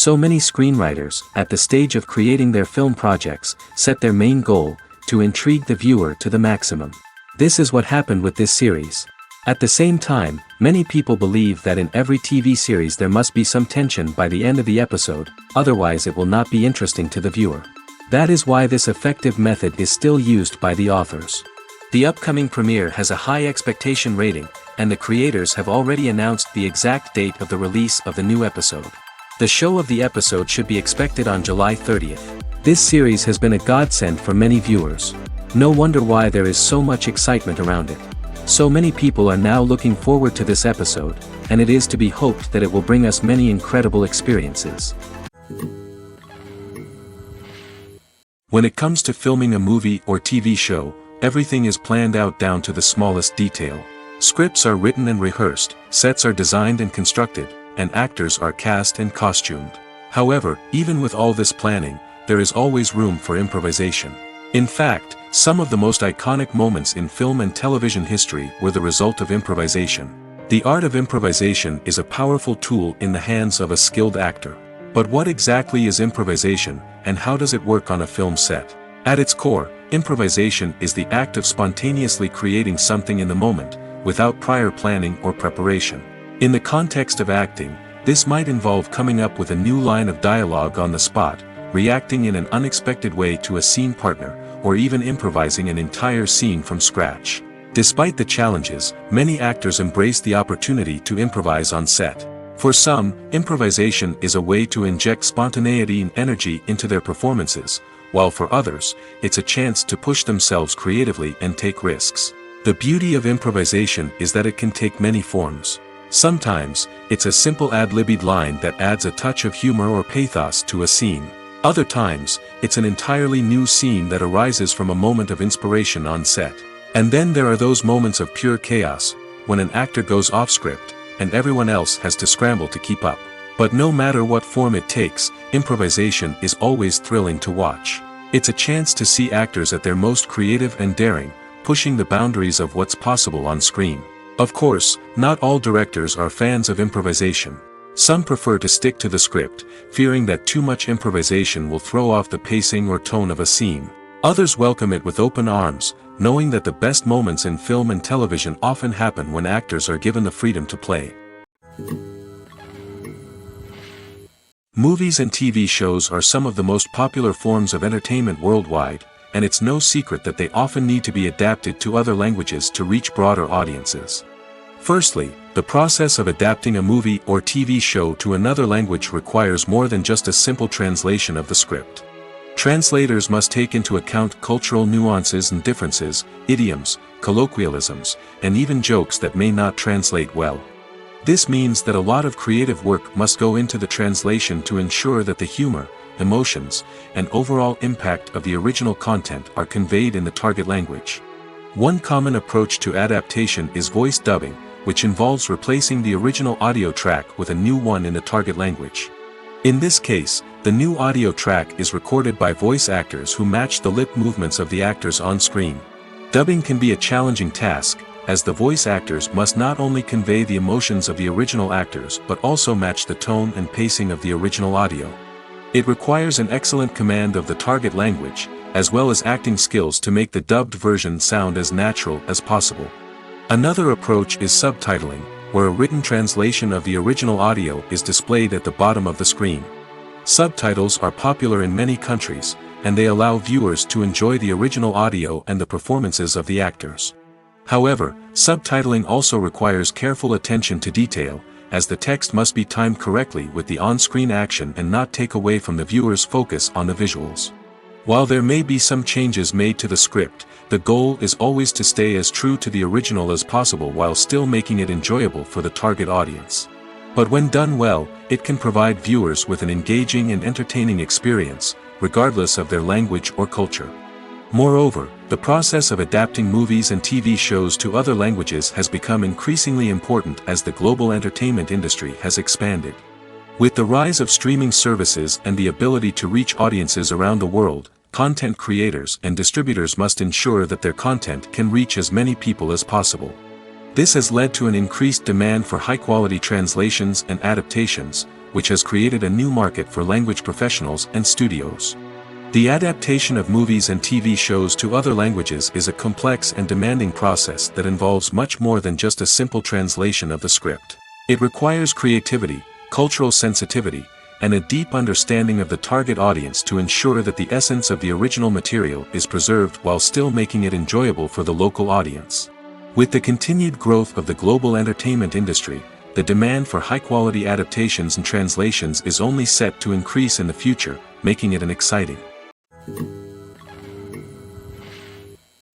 So many screenwriters, at the stage of creating their film projects, set their main goal, to intrigue the viewer to the maximum. This is what happened with this series. At the same time, many people believe that in every TV series there must be some tension by the end of the episode, otherwise it will not be interesting to the viewer. That is why this effective method is still used by the authors. The upcoming premiere has a high expectation rating, and the creators have already announced the exact date of the release of the new episode. The show of the episode should be expected on July 30th. This series has been a godsend for many viewers. No wonder why there is so much excitement around it. So many people are now looking forward to this episode, and it is to be hoped that it will bring us many incredible experiences. When it comes to filming a movie or TV show, everything is planned out down to the smallest detail. Scripts are written and rehearsed, sets are designed and constructed, and actors are cast and costumed. However, even with all this planning, there is always room for improvisation. In fact, some of the most iconic moments in film and television history were the result of improvisation. The art of improvisation is a powerful tool in the hands of a skilled actor. But what exactly is improvisation, and how does it work on a film set? At its core, improvisation is the act of spontaneously creating something in the moment, without prior planning or preparation. In the context of acting, this might involve coming up with a new line of dialogue on the spot, reacting in an unexpected way to a scene partner, or even improvising an entire scene from scratch. Despite the challenges, many actors embrace the opportunity to improvise on set. For some, improvisation is a way to inject spontaneity and energy into their performances, while for others, it's a chance to push themselves creatively and take risks. The beauty of improvisation is that it can take many forms. Sometimes, it's a simple ad-libbed line that adds a touch of humor or pathos to a scene. Other times, it's an entirely new scene that arises from a moment of inspiration on set. And then there are those moments of pure chaos, when an actor goes off script, and everyone else has to scramble to keep up. But no matter what form it takes, improvisation is always thrilling to watch. It's a chance to see actors at their most creative and daring, pushing the boundaries of what's possible on screen. Of course, not all directors are fans of improvisation. Some prefer to stick to the script, fearing that too much improvisation will throw off the pacing or tone of a scene. Others welcome it with open arms, knowing that the best moments in film and television often happen when actors are given the freedom to play. Movies and TV shows are some of the most popular forms of entertainment worldwide, and it's no secret that they often need to be adapted to other languages to reach broader audiences. Firstly, the process of adapting a movie or TV show to another language requires more than just a simple translation of the script. Translators must take into account cultural nuances and differences, idioms, colloquialisms, and even jokes that may not translate well. This means that a lot of creative work must go into the translation to ensure that the humor, emotions, and overall impact of the original content are conveyed in the target language. One common approach to adaptation is voice dubbing, which involves replacing the original audio track with a new one in the target language. In this case, the new audio track is recorded by voice actors who match the lip movements of the actors on screen. Dubbing can be a challenging task, as the voice actors must not only convey the emotions of the original actors but also match the tone and pacing of the original audio. It requires an excellent command of the target language, as well as acting skills to make the dubbed version sound as natural as possible. Another approach is subtitling, where a written translation of the original audio is displayed at the bottom of the screen. Subtitles are popular in many countries, and they allow viewers to enjoy the original audio and the performances of the actors. However, subtitling also requires careful attention to detail, as the text must be timed correctly with the on-screen action and not take away from the viewer's focus on the visuals. While there may be some changes made to the script, the goal is always to stay as true to the original as possible while still making it enjoyable for the target audience. But when done well, it can provide viewers with an engaging and entertaining experience, regardless of their language or culture. Moreover, the process of adapting movies and TV shows to other languages has become increasingly important as the global entertainment industry has expanded. With the rise of streaming services and the ability to reach audiences around the world, content creators and distributors must ensure that their content can reach as many people as possible. This has led to an increased demand for high-quality translations and adaptations, which has created a new market for language professionals and studios. The adaptation of movies and TV shows to other languages is a complex and demanding process that involves much more than just a simple translation of the script. It requires creativity, cultural sensitivity, and a deep understanding of the target audience to ensure that the essence of the original material is preserved while still making it enjoyable for the local audience. With the continued growth of the global entertainment industry, the demand for high-quality adaptations and translations is only set to increase in the future, making it an exciting.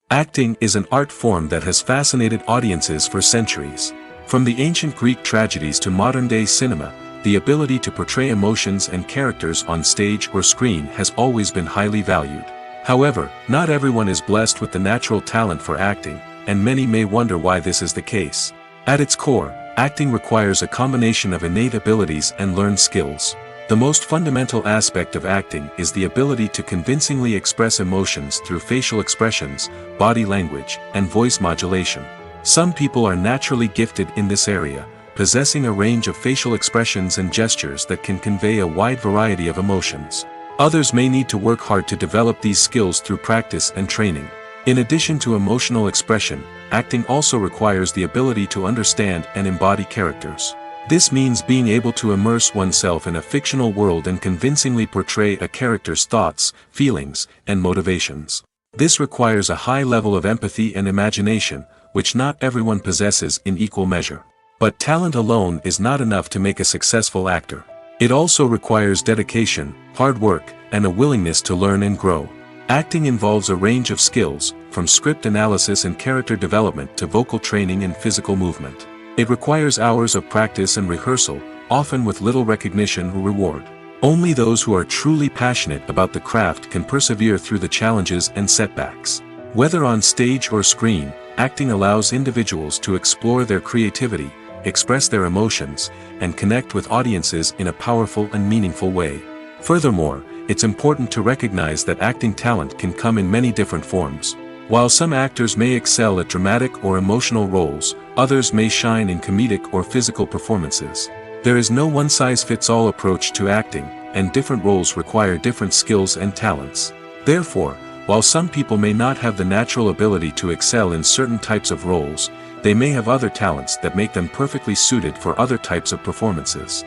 Acting is an art form that has fascinated audiences for centuries. From the ancient Greek tragedies to modern-day cinema, the ability to portray emotions and characters on stage or screen has always been highly valued. However, not everyone is blessed with the natural talent for acting, and many may wonder why this is the case. At its core, acting requires a combination of innate abilities and learned skills. The most fundamental aspect of acting is the ability to convincingly express emotions through facial expressions, body language, and voice modulation. Some people are naturally gifted in this area, possessing a range of facial expressions and gestures that can convey a wide variety of emotions. Others may need to work hard to develop these skills through practice and training. In addition to emotional expression, acting also requires the ability to understand and embody characters. This means being able to immerse oneself in a fictional world and convincingly portray a character's thoughts, feelings, and motivations. This requires a high level of empathy and imagination, which not everyone possesses in equal measure. But talent alone is not enough to make a successful actor. It also requires dedication, hard work, and a willingness to learn and grow. Acting involves a range of skills, from script analysis and character development to vocal training and physical movement. It requires hours of practice and rehearsal, often with little recognition or reward. Only those who are truly passionate about the craft can persevere through the challenges and setbacks. Whether on stage or screen, acting allows individuals to explore their creativity, express their emotions, and connect with audiences in a powerful and meaningful way. Furthermore, it's important to recognize that acting talent can come in many different forms. While some actors may excel at dramatic or emotional roles, others may shine in comedic or physical performances. There is no one-size-fits-all approach to acting, and different roles require different skills and talents. Therefore, while some people may not have the natural ability to excel in certain types of roles, they may have other talents that make them perfectly suited for other types of performances.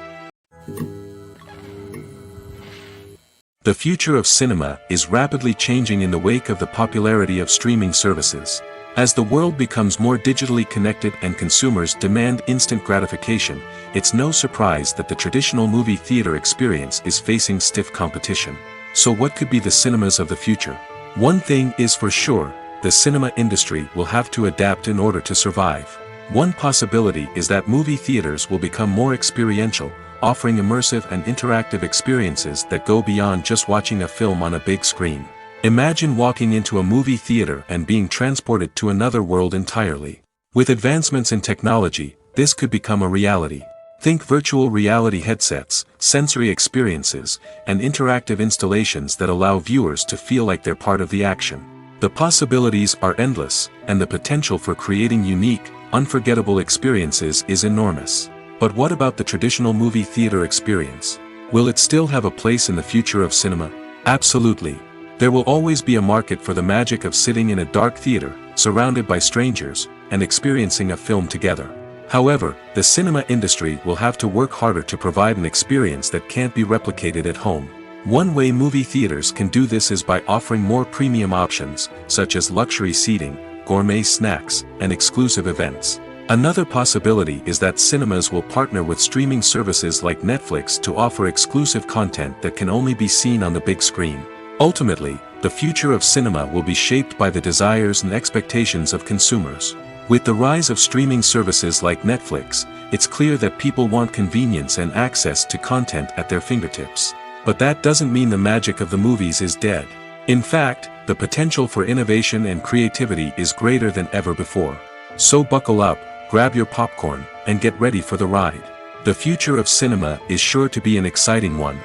The future of cinema is rapidly changing in the wake of the popularity of streaming services. As the world becomes more digitally connected and consumers demand instant gratification, it's no surprise that the traditional movie theater experience is facing stiff competition. So what could be the cinemas of the future? One thing is for sure, the cinema industry will have to adapt in order to survive. One possibility is that movie theaters will become more experiential, offering immersive and interactive experiences that go beyond just watching a film on a big screen. Imagine walking into a movie theater and being transported to another world entirely. With advancements in technology, this could become a reality. Think virtual reality headsets, sensory experiences, and interactive installations that allow viewers to feel like they're part of the action. The possibilities are endless, and the potential for creating unique, unforgettable experiences is enormous. But what about the traditional movie theater experience? Will it still have a place in the future of cinema? Absolutely. There will always be a market for the magic of sitting in a dark theater, surrounded by strangers, and experiencing a film together. However, the cinema industry will have to work harder to provide an experience that can't be replicated at home. One way movie theaters can do this is by offering more premium options, such as luxury seating, gourmet snacks, and exclusive events. Another possibility is that cinemas will partner with streaming services like Netflix to offer exclusive content that can only be seen on the big screen. Ultimately, the future of cinema will be shaped by the desires and expectations of consumers. With the rise of streaming services like Netflix, it's clear that people want convenience and access to content at their fingertips. But that doesn't mean the magic of the movies is dead. In fact, the potential for innovation and creativity is greater than ever before. So buckle up, grab your popcorn, and get ready for the ride. The future of cinema is sure to be an exciting one.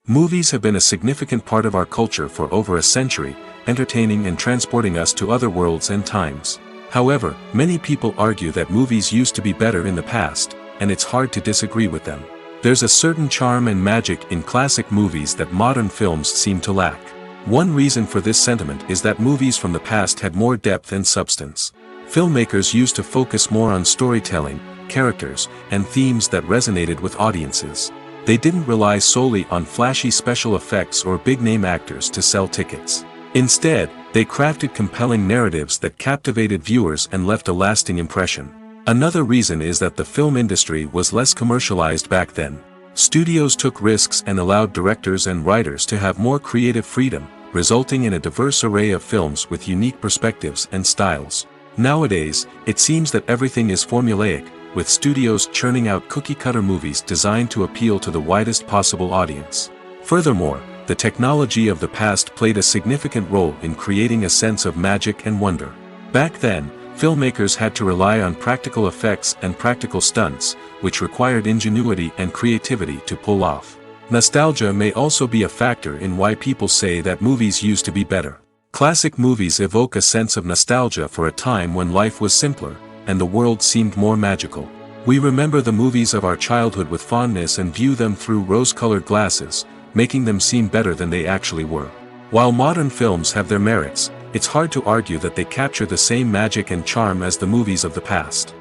Movies have been a significant part of our culture for over a century, entertaining and transporting us to other worlds and times. However, many people argue that movies used to be better in the past, and it's hard to disagree with them. There's a certain charm and magic in classic movies that modern films seem to lack. One reason for this sentiment is that movies from the past had more depth and substance. Filmmakers used to focus more on storytelling, characters, and themes that resonated with audiences. They didn't rely solely on flashy special effects or big-name actors to sell tickets. Instead, they crafted compelling narratives that captivated viewers and left a lasting impression. Another reason is that the film industry was less commercialized back then. Studios took risks and allowed directors and writers to have more creative freedom, resulting in a diverse array of films with unique perspectives and styles. Nowadays, it seems that everything is formulaic, with studios churning out cookie-cutter movies designed to appeal to the widest possible audience. Furthermore, the technology of the past played a significant role in creating a sense of magic and wonder. Back then, filmmakers had to rely on practical effects and practical stunts, which required ingenuity and creativity to pull off. Nostalgia may also be a factor in why people say that movies used to be better. Classic movies evoke a sense of nostalgia for a time when life was simpler, and the world seemed more magical. We remember the movies of our childhood with fondness and view them through rose-colored glasses, making them seem better than they actually were. While modern films have their merits, it's hard to argue that they capture the same magic and charm as the movies of the past.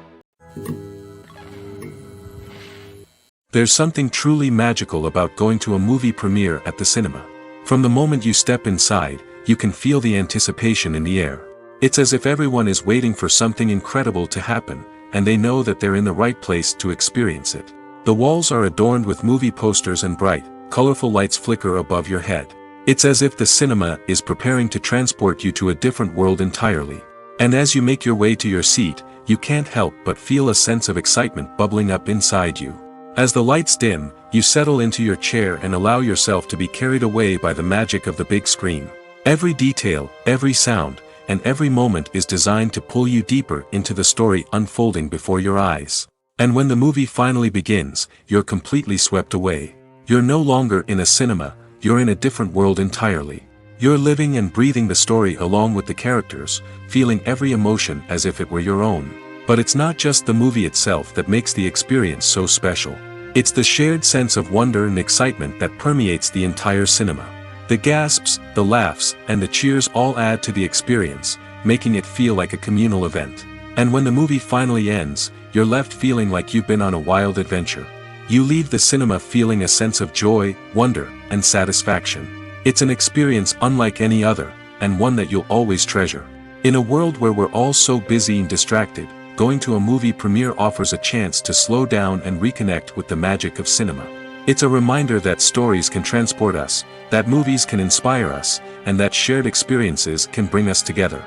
There's something truly magical about going to a movie premiere at the cinema. From the moment you step inside, you can feel the anticipation in the air. It's as if everyone is waiting for something incredible to happen, and they know that they're in the right place to experience it. The walls are adorned with movie posters and bright, colorful lights flicker above your head. It's as if the cinema is preparing to transport you to a different world entirely. And as you make your way to your seat, you can't help but feel a sense of excitement bubbling up inside you. As the lights dim, you settle into your chair and allow yourself to be carried away by the magic of the big screen. Every detail, every sound, and every moment is designed to pull you deeper into the story unfolding before your eyes. And when the movie finally begins, you're completely swept away. You're no longer in a cinema, you're in a different world entirely. You're living and breathing the story along with the characters, feeling every emotion as if it were your own. But it's not just the movie itself that makes the experience so special. It's the shared sense of wonder and excitement that permeates the entire cinema. The gasps, the laughs, and the cheers all add to the experience, making it feel like a communal event. And when the movie finally ends, you're left feeling like you've been on a wild adventure. You leave the cinema feeling a sense of joy, wonder, and satisfaction. It's an experience unlike any other, and one that you'll always treasure. In a world where we're all so busy and distracted, going to a movie premiere offers a chance to slow down and reconnect with the magic of cinema. It's a reminder that stories can transport us, that movies can inspire us, and that shared experiences can bring us together.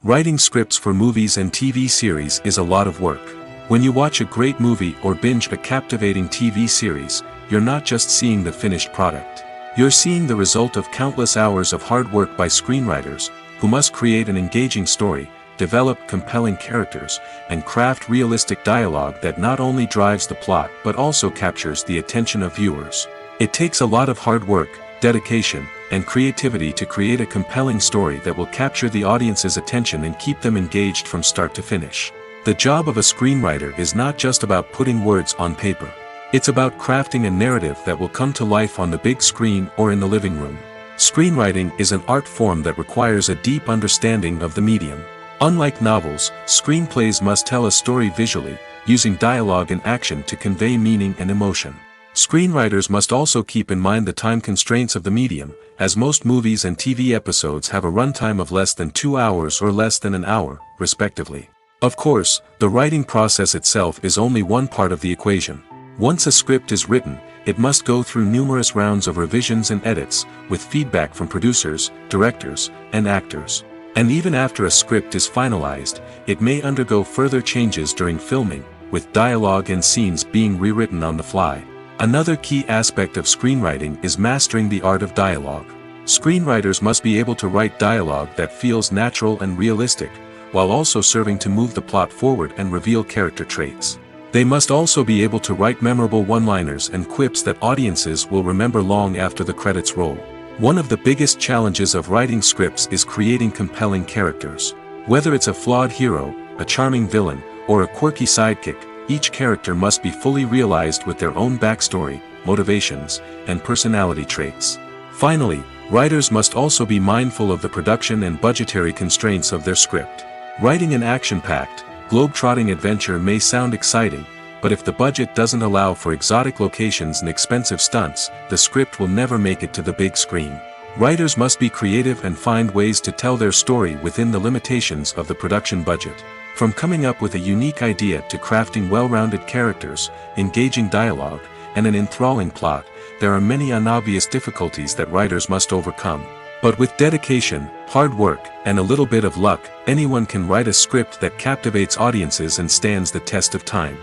Writing scripts for movies and TV series is a lot of work. When you watch a great movie or binge a captivating TV series, you're not just seeing the finished product. You're seeing the result of countless hours of hard work by screenwriters, who must create an engaging story, develop compelling characters, and craft realistic dialogue that not only drives the plot but also captures the attention of viewers. It takes a lot of hard work, dedication, and creativity to create a compelling story that will capture the audience's attention and keep them engaged from start to finish. The job of a screenwriter is not just about putting words on paper. It's about crafting a narrative that will come to life on the big screen or in the living room. Screenwriting is an art form that requires a deep understanding of the medium. Unlike novels, screenplays must tell a story visually, using dialogue and action to convey meaning and emotion. Screenwriters must also keep in mind the time constraints of the medium, as most movies and TV episodes have a runtime of less than 2 hours or less than an hour, respectively. Of course, the writing process itself is only one part of the equation. Once a script is written, it must go through numerous rounds of revisions and edits, with feedback from producers, directors, and actors. And even after a script is finalized, it may undergo further changes during filming, with dialogue and scenes being rewritten on the fly. Another key aspect of screenwriting is mastering the art of dialogue. Screenwriters must be able to write dialogue that feels natural and realistic, while also serving to move the plot forward and reveal character traits. They must also be able to write memorable one-liners and quips that audiences will remember long after the credits roll. One of the biggest challenges of writing scripts is creating compelling characters. Whether it's a flawed hero, a charming villain, or a quirky sidekick, each character must be fully realized with their own backstory, motivations, and personality traits. Finally, writers must also be mindful of the production and budgetary constraints of their script. Writing an action-packed, globe-trotting adventure may sound exciting, but if the budget doesn't allow for exotic locations and expensive stunts, the script will never make it to the big screen. Writers must be creative and find ways to tell their story within the limitations of the production budget. From coming up with a unique idea to crafting well-rounded characters, engaging dialogue, and an enthralling plot, there are many unobvious difficulties that writers must overcome. But with dedication, hard work, and a little bit of luck, anyone can write a script that captivates audiences and stands the test of time.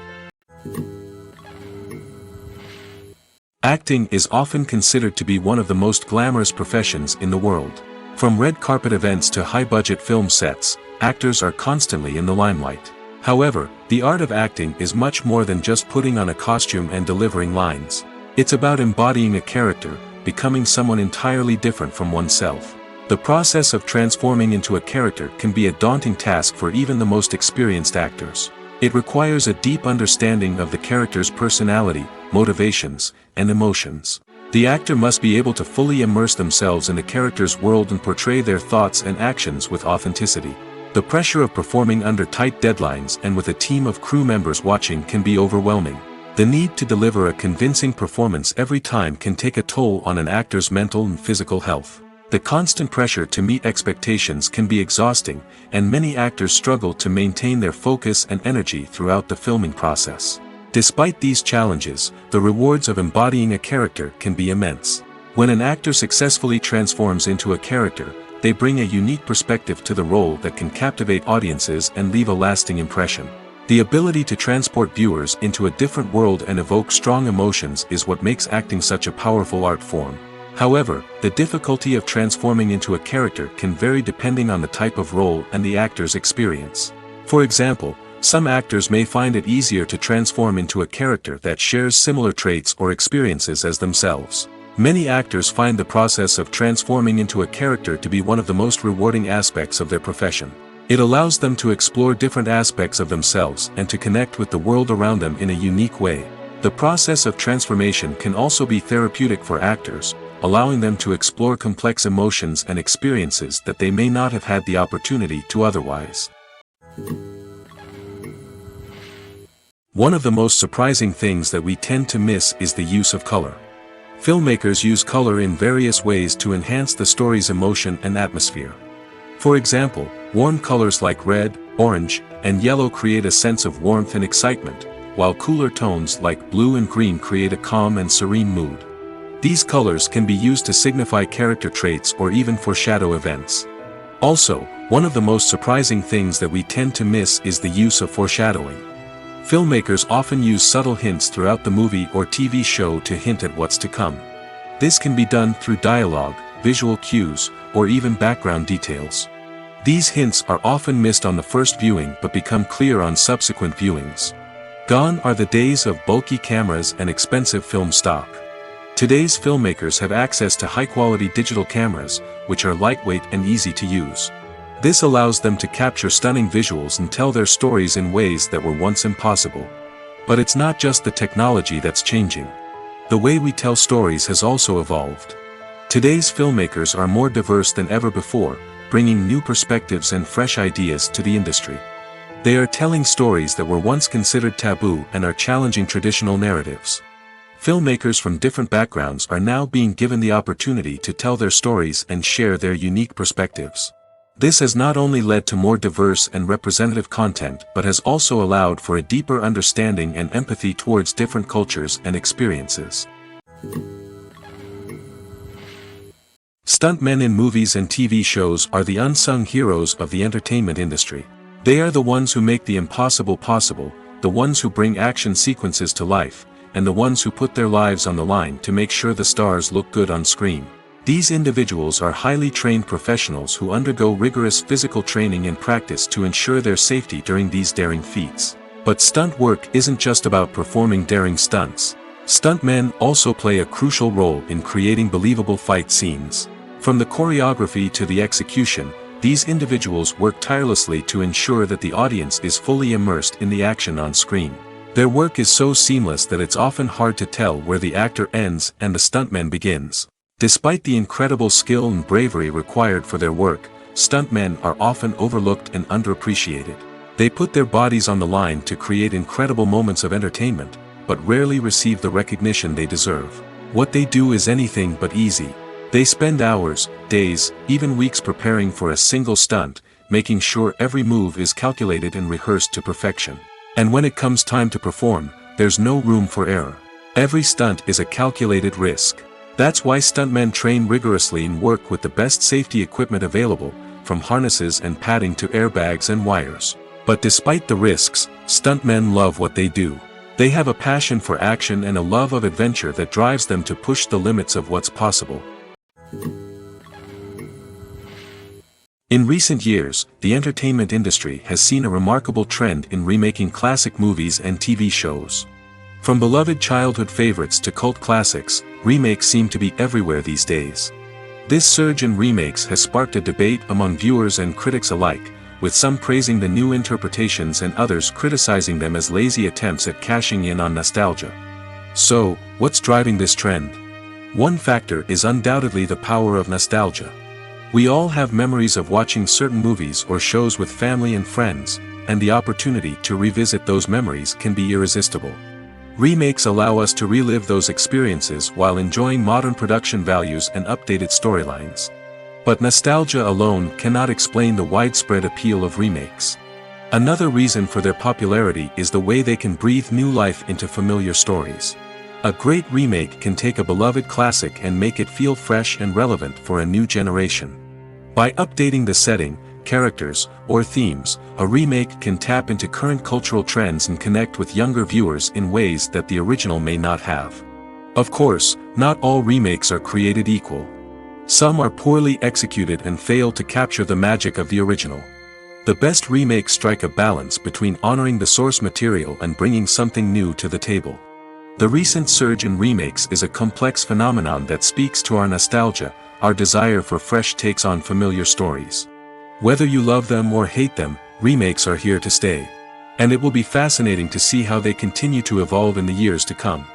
Acting is often considered to be one of the most glamorous professions in the world. From red carpet events to high-budget film sets, actors are constantly in the limelight. However, the art of acting is much more than just putting on a costume and delivering lines. It's about embodying a character, becoming someone entirely different from oneself. The process of transforming into a character can be a daunting task for even the most experienced actors. It requires a deep understanding of the character's personality, motivations, and emotions. The actor must be able to fully immerse themselves in the character's world and portray their thoughts and actions with authenticity. The pressure of performing under tight deadlines and with a team of crew members watching can be overwhelming. The need to deliver a convincing performance every time can take a toll on an actor's mental and physical health. The constant pressure to meet expectations can be exhausting, and many actors struggle to maintain their focus and energy throughout the filming process. Despite these challenges, the rewards of embodying a character can be immense. When an actor successfully transforms into a character, they bring a unique perspective to the role that can captivate audiences and leave a lasting impression. The ability to transport viewers into a different world and evoke strong emotions is what makes acting such a powerful art form. However, the difficulty of transforming into a character can vary depending on the type of role and the actor's experience. For example, some actors may find it easier to transform into a character that shares similar traits or experiences as themselves. Many actors find the process of transforming into a character to be one of the most rewarding aspects of their profession. It allows them to explore different aspects of themselves and to connect with the world around them in a unique way. The process of transformation can also be therapeutic for actors, allowing them to explore complex emotions and experiences that they may not have had the opportunity to otherwise. One of the most surprising things that we tend to miss is the use of color. Filmmakers use color in various ways to enhance the story's emotion and atmosphere. For example, warm colors like red, orange, and yellow create a sense of warmth and excitement, while cooler tones like blue and green create a calm and serene mood. These colors can be used to signify character traits or even foreshadow events. Also, one of the most surprising things that we tend to miss is the use of foreshadowing. Filmmakers often use subtle hints throughout the movie or TV show to hint at what's to come. This can be done through dialogue, visual cues, or even background details. These hints are often missed on the first viewing but become clear on subsequent viewings. Gone are the days of bulky cameras and expensive film stock. Today's filmmakers have access to high-quality digital cameras, which are lightweight and easy to use. This allows them to capture stunning visuals and tell their stories in ways that were once impossible. But it's not just the technology that's changing. The way we tell stories has also evolved. Today's filmmakers are more diverse than ever before, bringing new perspectives and fresh ideas to the industry. They are telling stories that were once considered taboo and are challenging traditional narratives. Filmmakers from different backgrounds are now being given the opportunity to tell their stories and share their unique perspectives. This has not only led to more diverse and representative content but has also allowed for a deeper understanding and empathy towards different cultures and experiences. Stuntmen in movies and TV shows are the unsung heroes of the entertainment industry. They are the ones who make the impossible possible, the ones who bring action sequences to life, and the ones who put their lives on the line to make sure the stars look good on screen. These individuals are highly trained professionals who undergo rigorous physical training and practice to ensure their safety during these daring feats. But stunt work isn't just about performing daring stunts. Stuntmen also play a crucial role in creating believable fight scenes. From the choreography to the execution, these individuals work tirelessly to ensure that the audience is fully immersed in the action on screen. Their work is so seamless that it's often hard to tell where the actor ends and the stuntman begins. Despite the incredible skill and bravery required for their work, stuntmen are often overlooked and underappreciated. They put their bodies on the line to create incredible moments of entertainment, but rarely receive the recognition they deserve. What they do is anything but easy. They spend hours, days, even weeks preparing for a single stunt, making sure every move is calculated and rehearsed to perfection. And when it comes time to perform, there's no room for error. Every stunt is a calculated risk. That's why stuntmen train rigorously and work with the best safety equipment available, from harnesses and padding to airbags and wires. But despite the risks, stuntmen love what they do. They have a passion for action and a love of adventure that drives them to push the limits of what's possible. In recent years, the entertainment industry has seen a remarkable trend in remaking classic movies and TV shows. From beloved childhood favorites to cult classics, remakes seem to be everywhere these days. This surge in remakes has sparked a debate among viewers and critics alike, with some praising the new interpretations and others criticizing them as lazy attempts at cashing in on nostalgia. So, what's driving this trend? One factor is undoubtedly the power of nostalgia. We all have memories of watching certain movies or shows with family and friends, and the opportunity to revisit those memories can be irresistible. Remakes allow us to relive those experiences while enjoying modern production values and updated storylines. But nostalgia alone cannot explain the widespread appeal of remakes. Another reason for their popularity is the way they can breathe new life into familiar stories. A great remake can take a beloved classic and make it feel fresh and relevant for a new generation. By updating the setting, characters, or themes, a remake can tap into current cultural trends and connect with younger viewers in ways that the original may not have. Of course, not all remakes are created equal. Some are poorly executed and fail to capture the magic of the original. The best remakes strike a balance between honoring the source material and bringing something new to the table. The recent surge in remakes is a complex phenomenon that speaks to our nostalgia, our desire for fresh takes on familiar stories. Whether you love them or hate them, remakes are here to stay. And it will be fascinating to see how they continue to evolve in the years to come.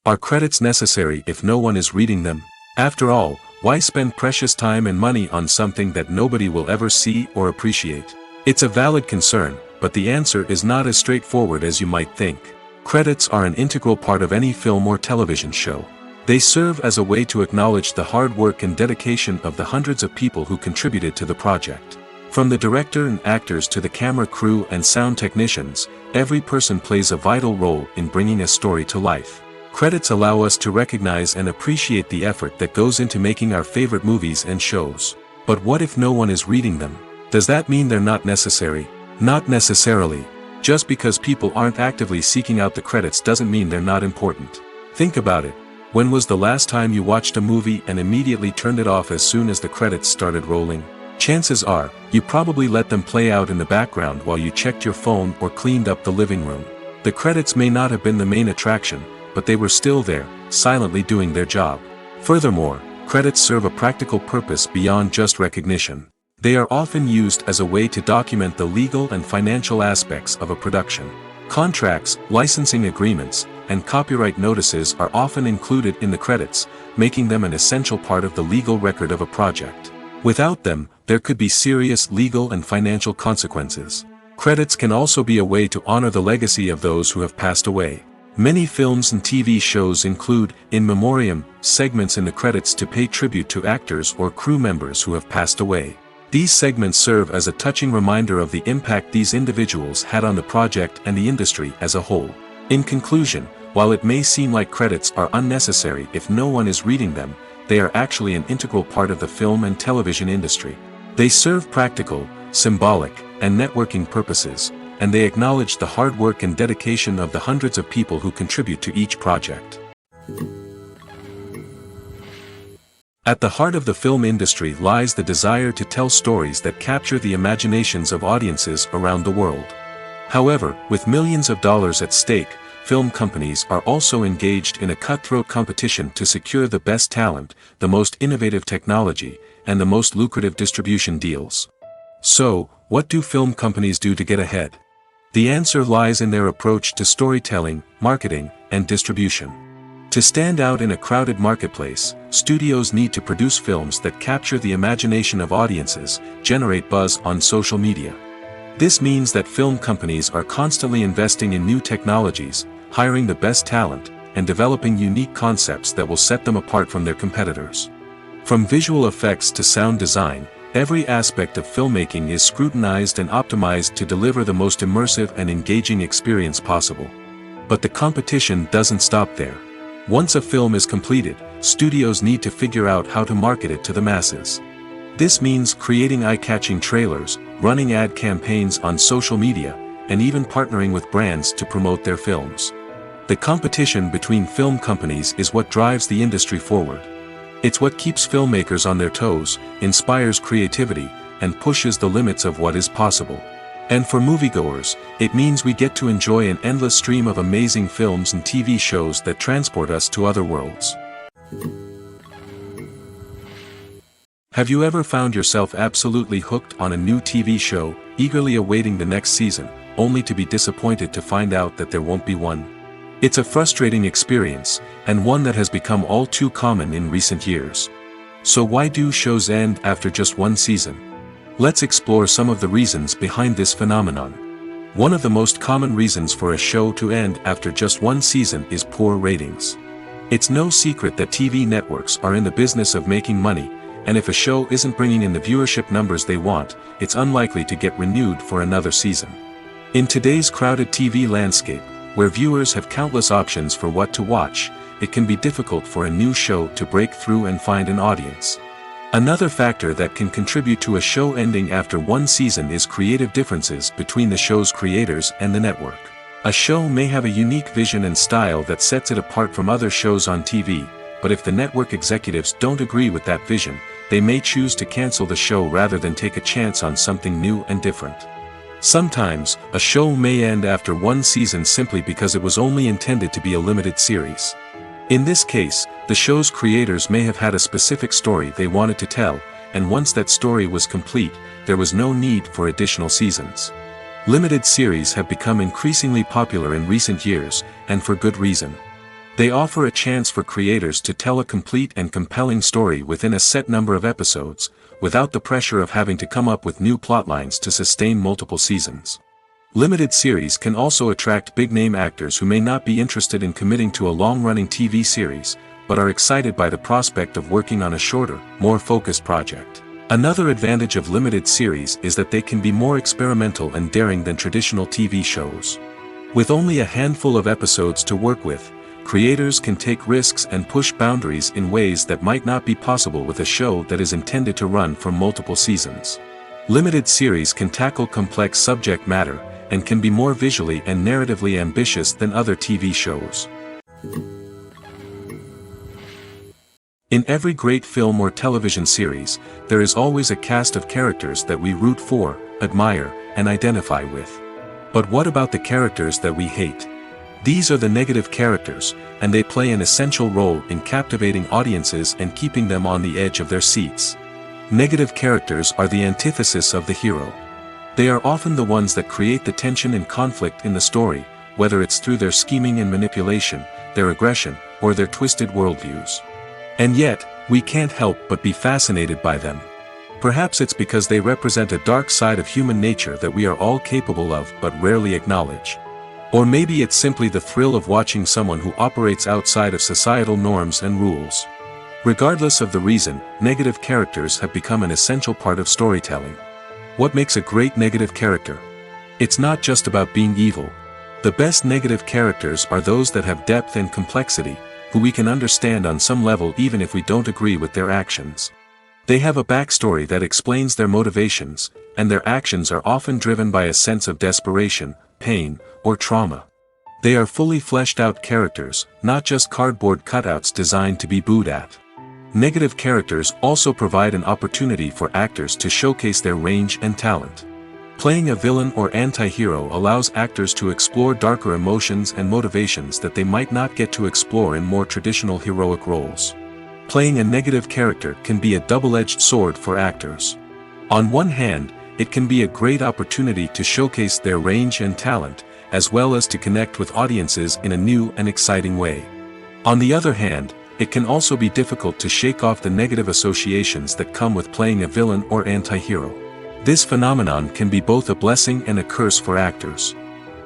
Are credits necessary if no one is reading them? After all, why spend precious time and money on something that nobody will ever see or appreciate? It's a valid concern, but the answer is not as straightforward as you might think. Credits are an integral part of any film or television show. They serve as a way to acknowledge the hard work and dedication of the hundreds of people who contributed to the project. From the director and actors to the camera crew and sound technicians, every person plays a vital role in bringing a story to life. Credits allow us to recognize and appreciate the effort that goes into making our favorite movies and shows. But what if no one is reading them? Does that mean they're not necessary? Not necessarily. Just because people aren't actively seeking out the credits doesn't mean they're not important. Think about it. When was the last time you watched a movie and immediately turned it off as soon as the credits started rolling? Chances are, you probably let them play out in the background while you checked your phone or cleaned up the living room. The credits may not have been the main attraction, but they were still there, silently doing their job. Furthermore, credits serve a practical purpose beyond just recognition. They are often used as a way to document the legal and financial aspects of a production. Contracts, licensing agreements, and copyright notices are often included in the credits, making them an essential part of the legal record of a project. Without them, there could be serious legal and financial consequences. Credits can also be a way to honor the legacy of those who have passed away. Many films and TV shows include, in memoriam, segments in the credits to pay tribute to actors or crew members who have passed away. These segments serve as a touching reminder of the impact these individuals had on the project and the industry as a whole. In conclusion, while it may seem like credits are unnecessary if no one is reading them, they are actually an integral part of the film and television industry. They serve practical, symbolic, and networking purposes, and they acknowledge the hard work and dedication of the hundreds of people who contribute to each project. At the heart of the film industry lies the desire to tell stories that capture the imaginations of audiences around the world. However, with millions of dollars at stake, film companies are also engaged in a cutthroat competition to secure the best talent, the most innovative technology, and the most lucrative distribution deals. So, what do film companies do to get ahead? The answer lies in their approach to storytelling, marketing, and distribution. To stand out in a crowded marketplace, studios need to produce films that capture the imagination of audiences, generate buzz on social media. This means that film companies are constantly investing in new technologies, hiring the best talent, and developing unique concepts that will set them apart from their competitors. From visual effects to sound design, every aspect of filmmaking is scrutinized and optimized to deliver the most immersive and engaging experience possible. But the competition doesn't stop there. Once a film is completed, studios need to figure out how to market it to the masses. This means creating eye-catching trailers, running ad campaigns on social media, and even partnering with brands to promote their films. The competition between film companies is what drives the industry forward. It's what keeps filmmakers on their toes, inspires creativity, and pushes the limits of what is possible. And for moviegoers, it means we get to enjoy an endless stream of amazing films and TV shows that transport us to other worlds. Have you ever found yourself absolutely hooked on a new TV show, eagerly awaiting the next season, only to be disappointed to find out that there won't be one? It's a frustrating experience, and one that has become all too common in recent years. So why do shows end after just one season? Let's explore some of the reasons behind this phenomenon. One of the most common reasons for a show to end after just one season is poor ratings. It's no secret that TV networks are in the business of making money, and if a show isn't bringing in the viewership numbers they want, it's unlikely to get renewed for another season. In today's crowded TV landscape, where viewers have countless options for what to watch, it can be difficult for a new show to break through and find an audience. Another factor that can contribute to a show ending after one season is creative differences between the show's creators and the network. A show may have a unique vision and style that sets it apart from other shows on TV, but if the network executives don't agree with that vision, they may choose to cancel the show rather than take a chance on something new and different. Sometimes, a show may end after one season simply because it was only intended to be a limited series. In this case, the show's creators may have had a specific story they wanted to tell, and once that story was complete, there was no need for additional seasons. Limited series have become increasingly popular in recent years, and for good reason. They offer a chance for creators to tell a complete and compelling story within a set number of episodes, without the pressure of having to come up with new plotlines to sustain multiple seasons. Limited series can also attract big-name actors who may not be interested in committing to a long-running TV series, but are excited by the prospect of working on a shorter, more focused project. Another advantage of limited series is that they can be more experimental and daring than traditional TV shows. With only a handful of episodes to work with, creators can take risks and push boundaries in ways that might not be possible with a show that is intended to run for multiple seasons. Limited series can tackle complex subject matter, and can be more visually and narratively ambitious than other TV shows. In every great film or television series, there is always a cast of characters that we root for, admire, and identify with. But what about the characters that we hate? These are the negative characters, and they play an essential role in captivating audiences and keeping them on the edge of their seats. Negative characters are the antithesis of the hero. They are often the ones that create the tension and conflict in the story, whether it's through their scheming and manipulation, their aggression, or their twisted worldviews. And yet, we can't help but be fascinated by them. Perhaps it's because they represent a dark side of human nature that we are all capable of but rarely acknowledge. Or maybe it's simply the thrill of watching someone who operates outside of societal norms and rules. Regardless of the reason, negative characters have become an essential part of storytelling. What makes a great negative character? It's not just about being evil. The best negative characters are those that have depth and complexity, who we can understand on some level even if we don't agree with their actions. They have a backstory that explains their motivations, and their actions are often driven by a sense of desperation, pain, or trauma. They are fully fleshed out characters, not just cardboard cutouts designed to be booed at. Negative characters also provide an opportunity for actors to showcase their range and talent. Playing a villain or anti-hero allows actors to explore darker emotions and motivations that they might not get to explore in more traditional heroic roles. Playing a negative character can be a double-edged sword for actors. On one hand, it can be a great opportunity to showcase their range and talent, as well as to connect with audiences in a new and exciting way. On the other hand, it can also be difficult to shake off the negative associations that come with playing a villain or anti-hero. This phenomenon can be both a blessing and a curse for actors.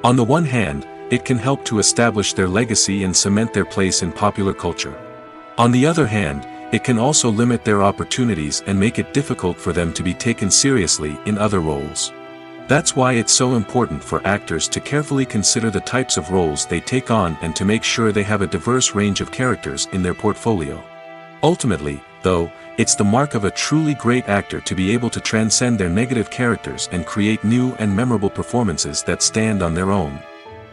On the one hand, it can help to establish their legacy and cement their place in popular culture. On the other hand, it can also limit their opportunities and make it difficult for them to be taken seriously in other roles. That's why it's so important for actors to carefully consider the types of roles they take on and to make sure they have a diverse range of characters in their portfolio. Ultimately, though, it's the mark of a truly great actor to be able to transcend their negative characters and create new and memorable performances that stand on their own.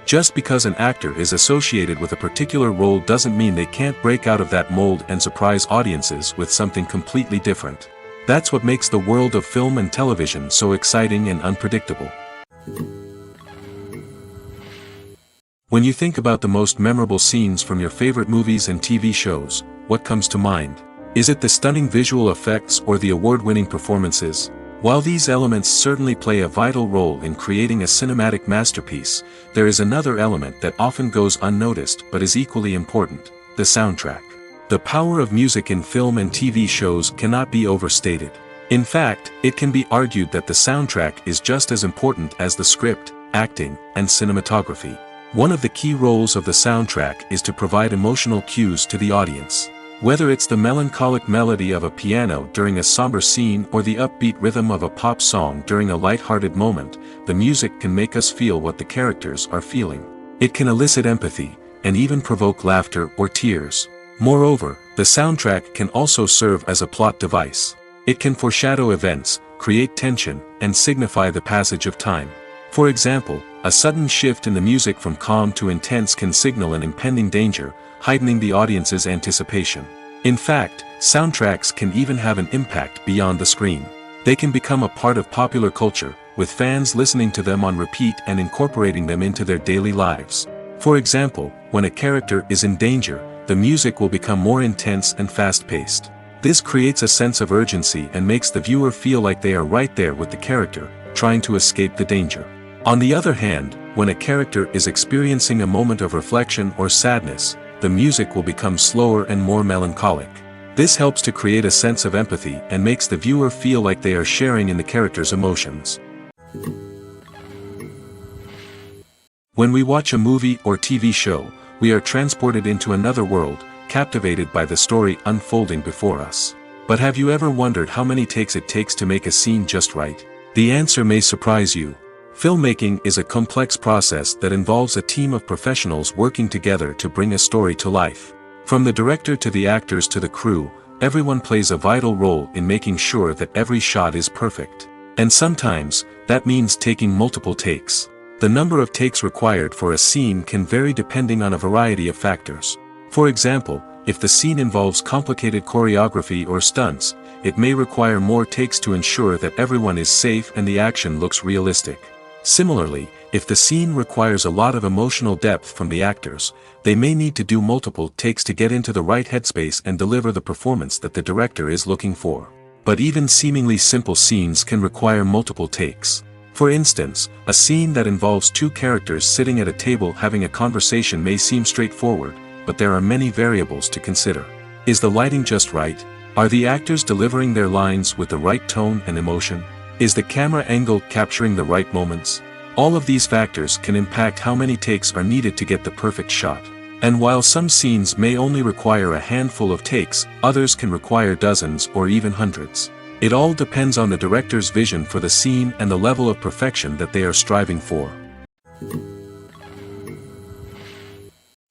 Just because an actor is associated with a particular role doesn't mean they can't break out of that mold and surprise audiences with something completely different. That's what makes the world of film and television so exciting and unpredictable. When you think about the most memorable scenes from your favorite movies and TV shows, what comes to mind? Is it the stunning visual effects or the award-winning performances? While these elements certainly play a vital role in creating a cinematic masterpiece, there is another element that often goes unnoticed but is equally important: the soundtrack. The power of music in film and TV shows cannot be overstated. In fact, it can be argued that the soundtrack is just as important as the script, acting, and cinematography. One of the key roles of the soundtrack is to provide emotional cues to the audience. Whether it's the melancholic melody of a piano during a somber scene or the upbeat rhythm of a pop song during a light-hearted moment, the music can make us feel what the characters are feeling. It can elicit empathy, and even provoke laughter or tears. Moreover, the soundtrack can also serve as a plot device. It can foreshadow events, create tension, and signify the passage of time. For example, a sudden shift in the music from calm to intense can signal an impending danger, heightening the audience's anticipation. In fact, soundtracks can even have an impact beyond the screen. They can become a part of popular culture, with fans listening to them on repeat and incorporating them into their daily lives. For example, when a character is in danger, the music will become more intense and fast-paced. This creates a sense of urgency and makes the viewer feel like they are right there with the character, trying to escape the danger. On the other hand, when a character is experiencing a moment of reflection or sadness, the music will become slower and more melancholic. This helps to create a sense of empathy and makes the viewer feel like they are sharing in the character's emotions. When we watch a movie or TV show, we are transported into another world, captivated by the story unfolding before us. But have you ever wondered how many takes it takes to make a scene just right? The answer may surprise you. Filmmaking is a complex process that involves a team of professionals working together to bring a story to life. From the director to the actors to the crew, everyone plays a vital role in making sure that every shot is perfect. And sometimes, that means taking multiple takes. The number of takes required for a scene can vary depending on a variety of factors. For example, if the scene involves complicated choreography or stunts, it may require more takes to ensure that everyone is safe and the action looks realistic. Similarly, if the scene requires a lot of emotional depth from the actors, they may need to do multiple takes to get into the right headspace and deliver the performance that the director is looking for. But even seemingly simple scenes can require multiple takes. For instance, a scene that involves two characters sitting at a table having a conversation may seem straightforward, but there are many variables to consider. Is the lighting just right? Are the actors delivering their lines with the right tone and emotion? Is the camera angle capturing the right moments? All of these factors can impact how many takes are needed to get the perfect shot. And while some scenes may only require a handful of takes, others can require dozens or even hundreds. It all depends on the director's vision for the scene and the level of perfection that they are striving for.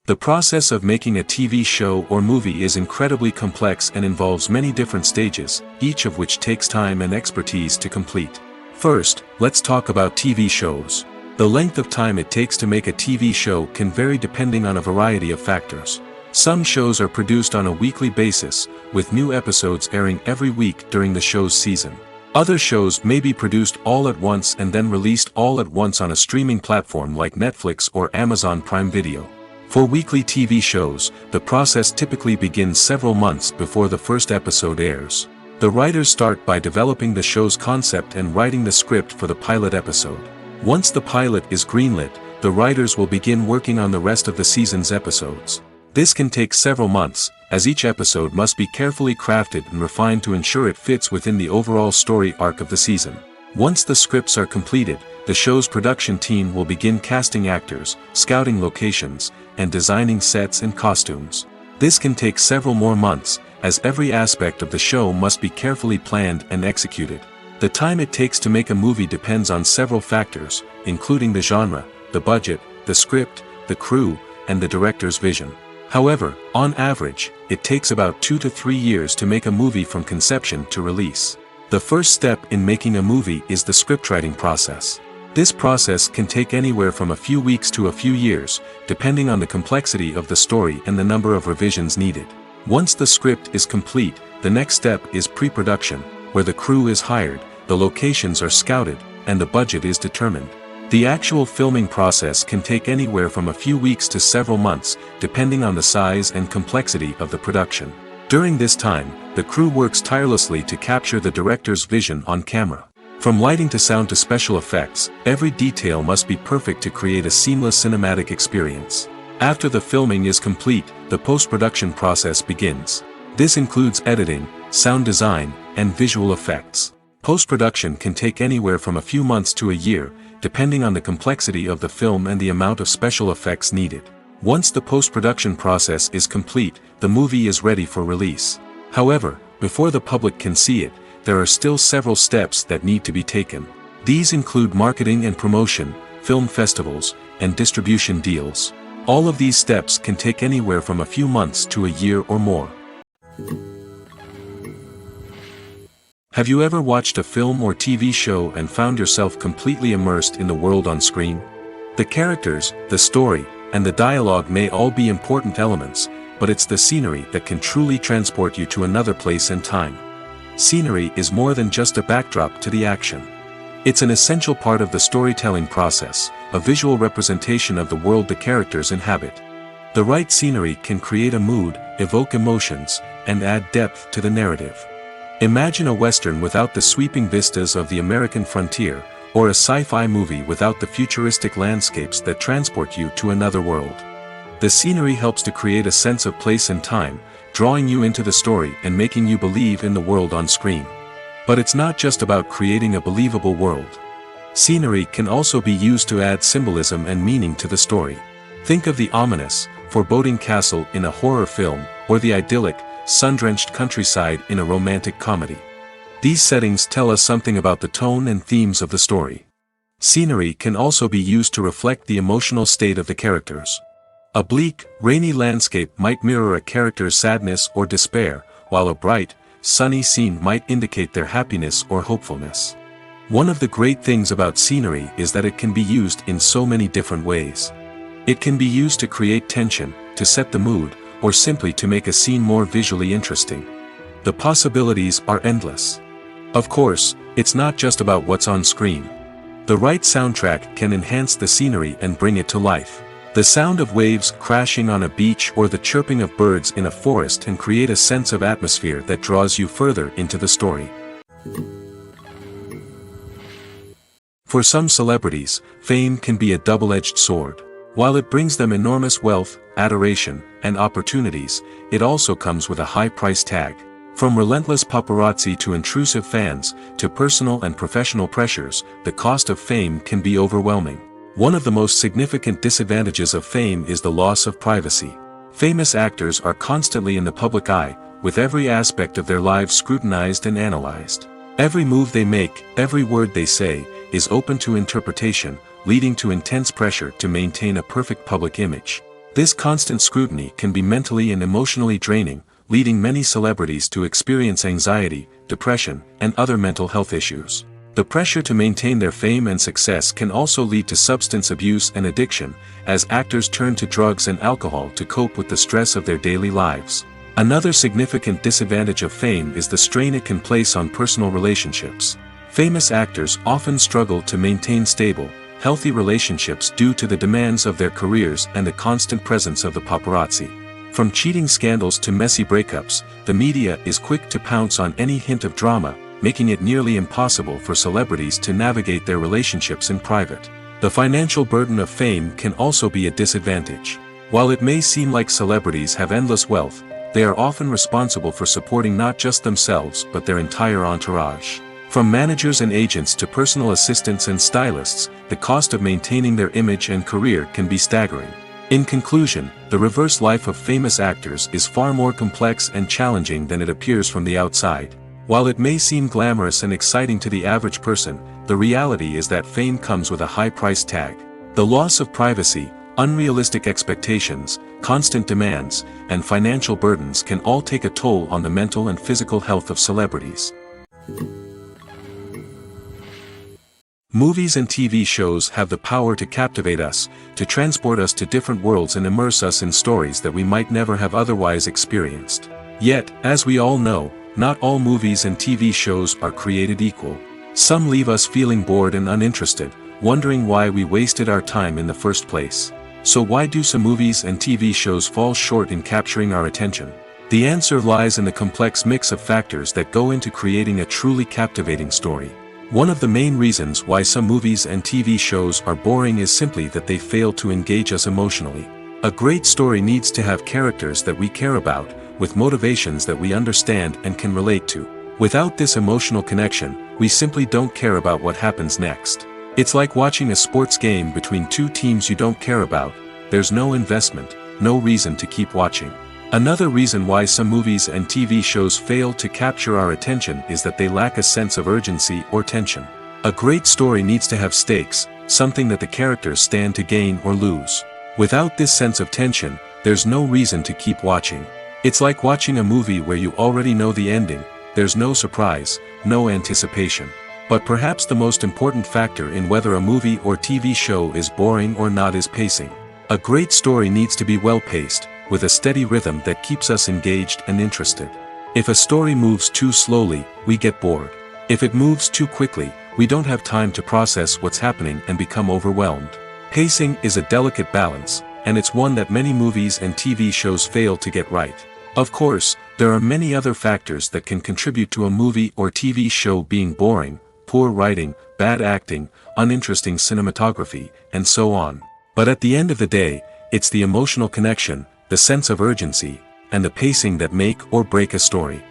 The process of making a TV show or movie is incredibly complex and involves many different stages, each of which takes time and expertise to complete. First, let's talk about TV shows. The length of time it takes to make a TV show can vary depending on a variety of factors. Some shows are produced on a weekly basis, with new episodes airing every week during the show's season. Other shows may be produced all at once and then released all at once on a streaming platform like Netflix or Amazon Prime Video. For weekly TV shows, the process typically begins several months before the first episode airs. The writers start by developing the show's concept and writing the script for the pilot episode. Once the pilot is greenlit, the writers will begin working on the rest of the season's episodes. This can take several months, as each episode must be carefully crafted and refined to ensure it fits within the overall story arc of the season. Once the scripts are completed, the show's production team will begin casting actors, scouting locations, and designing sets and costumes. This can take several more months, as every aspect of the show must be carefully planned and executed. The time it takes to make a movie depends on several factors, including the genre, the budget, the script, the crew, and the director's vision. However, on average, it takes about 2 to 3 years to make a movie from conception to release. The first step in making a movie is the scriptwriting process. This process can take anywhere from a few weeks to a few years, depending on the complexity of the story and the number of revisions needed. Once the script is complete, the next step is pre-production, where the crew is hired, the locations are scouted, and the budget is determined. The actual filming process can take anywhere from a few weeks to several months, depending on the size and complexity of the production. During this time, the crew works tirelessly to capture the director's vision on camera. From lighting to sound to special effects, every detail must be perfect to create a seamless cinematic experience. After the filming is complete, the post-production process begins. This includes editing, sound design, and visual effects. Post-production can take anywhere from a few months to a year, depending on the complexity of the film and the amount of special effects needed. Once the post-production process is complete, the movie is ready for release. However, before the public can see it, there are still several steps that need to be taken. These include marketing and promotion, film festivals, and distribution deals. All of these steps can take anywhere from a few months to a year or more. Have you ever watched a film or TV show and found yourself completely immersed in the world on screen? The characters, the story, and the dialogue may all be important elements, but it's the scenery that can truly transport you to another place and time. Scenery is more than just a backdrop to the action. It's an essential part of the storytelling process, a visual representation of the world the characters inhabit. The right scenery can create a mood, evoke emotions, and add depth to the narrative. Imagine a Western without the sweeping vistas of the American frontier, or a sci-fi movie without the futuristic landscapes that transport you to another world. The scenery helps to create a sense of place and time, drawing you into the story and making you believe in the world on screen. But it's not just about creating a believable world. Scenery can also be used to add symbolism and meaning to the story. Think of the ominous, foreboding castle in a horror film, or the idyllic, sun-drenched countryside in a romantic comedy. These settings tell us something about the tone and themes of the story. Scenery can also be used to reflect the emotional state of the characters. A bleak, rainy landscape might mirror a character's sadness or despair, while a bright, sunny scene might indicate their happiness or hopefulness. One of the great things about scenery is that it can be used in so many different ways. It can be used to create tension, to set the mood, or simply to make a scene more visually interesting. The possibilities are endless. Of course, it's not just about what's on screen. The right soundtrack can enhance the scenery and bring it to life. The sound of waves crashing on a beach or the chirping of birds in a forest can create a sense of atmosphere that draws you further into the story. For some celebrities, fame can be a double-edged sword. While it brings them enormous wealth, adoration, and opportunities, it also comes with a high price tag. From relentless paparazzi to intrusive fans, to personal and professional pressures, the cost of fame can be overwhelming. One of the most significant disadvantages of fame is the loss of privacy. Famous actors are constantly in the public eye, with every aspect of their lives scrutinized and analyzed. Every move they make, every word they say, is open to interpretation, leading to intense pressure to maintain a perfect public image. This constant scrutiny can be mentally and emotionally draining, leading many celebrities to experience anxiety, depression, and other mental health issues. The pressure to maintain their fame and success can also lead to substance abuse and addiction, as actors turn to drugs and alcohol to cope with the stress of their daily lives. Another significant disadvantage of fame is the strain it can place on personal relationships. Famous actors often struggle to maintain stable, healthy relationships due to the demands of their careers and the constant presence of the paparazzi. From cheating scandals to messy breakups, the media is quick to pounce on any hint of drama, making it nearly impossible for celebrities to navigate their relationships in private. The financial burden of fame can also be a disadvantage. While it may seem like celebrities have endless wealth, they are often responsible for supporting not just themselves but their entire entourage. From managers and agents to personal assistants and stylists, the cost of maintaining their image and career can be staggering. In conclusion, the reverse life of famous actors is far more complex and challenging than it appears from the outside. While it may seem glamorous and exciting to the average person, the reality is that fame comes with a high price tag. The loss of privacy, unrealistic expectations, constant demands, and financial burdens can all take a toll on the mental and physical health of celebrities. Movies and TV shows have the power to captivate us, to transport us to different worlds and immerse us in stories that we might never have otherwise experienced. Yet, as we all know, not all movies and TV shows are created equal. Some leave us feeling bored and uninterested, wondering why we wasted our time in the first place. So why do some movies and TV shows fall short in capturing our attention? The answer lies in the complex mix of factors that go into creating a truly captivating story. One of the main reasons why some movies and TV shows are boring is simply that they fail to engage us emotionally. A great story needs to have characters that we care about, with motivations that we understand and can relate to. Without this emotional connection, we simply don't care about what happens next. It's like watching a sports game between two teams you don't care about. There's no investment, no reason to keep watching. Another reason why some movies and TV shows fail to capture our attention is that they lack a sense of urgency or tension. A great story needs to have stakes, something that the characters stand to gain or lose. Without this sense of tension, there's no reason to keep watching. It's like watching a movie where you already know the ending. There's no surprise, no anticipation. But perhaps the most important factor in whether a movie or TV show is boring or not is pacing. A great story needs to be well-paced, with a steady rhythm that keeps us engaged and interested. If a story moves too slowly, we get bored. If it moves too quickly, we don't have time to process what's happening and become overwhelmed. Pacing is a delicate balance, and it's one that many movies and TV shows fail to get right. Of course, there are many other factors that can contribute to a movie or TV show being boring: poor writing, bad acting, uninteresting cinematography, and so on. But at the end of the day, it's the emotional connection, the sense of urgency, and the pacing that make or break a story.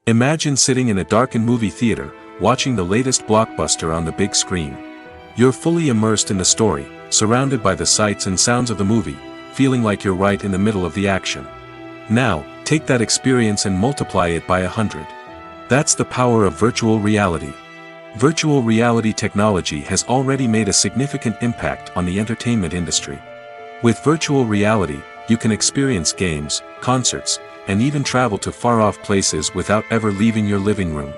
Imagine sitting in a darkened movie theater, watching the latest blockbuster on the big screen. You're fully immersed in the story, surrounded by the sights and sounds of the movie, feeling like you're right in the middle of the action. Now, take that experience and multiply it by 100. That's the power of virtual reality. Virtual reality technology has already made a significant impact on the entertainment industry. With virtual reality, you can experience games, concerts, and even travel to far-off places without ever leaving your living room.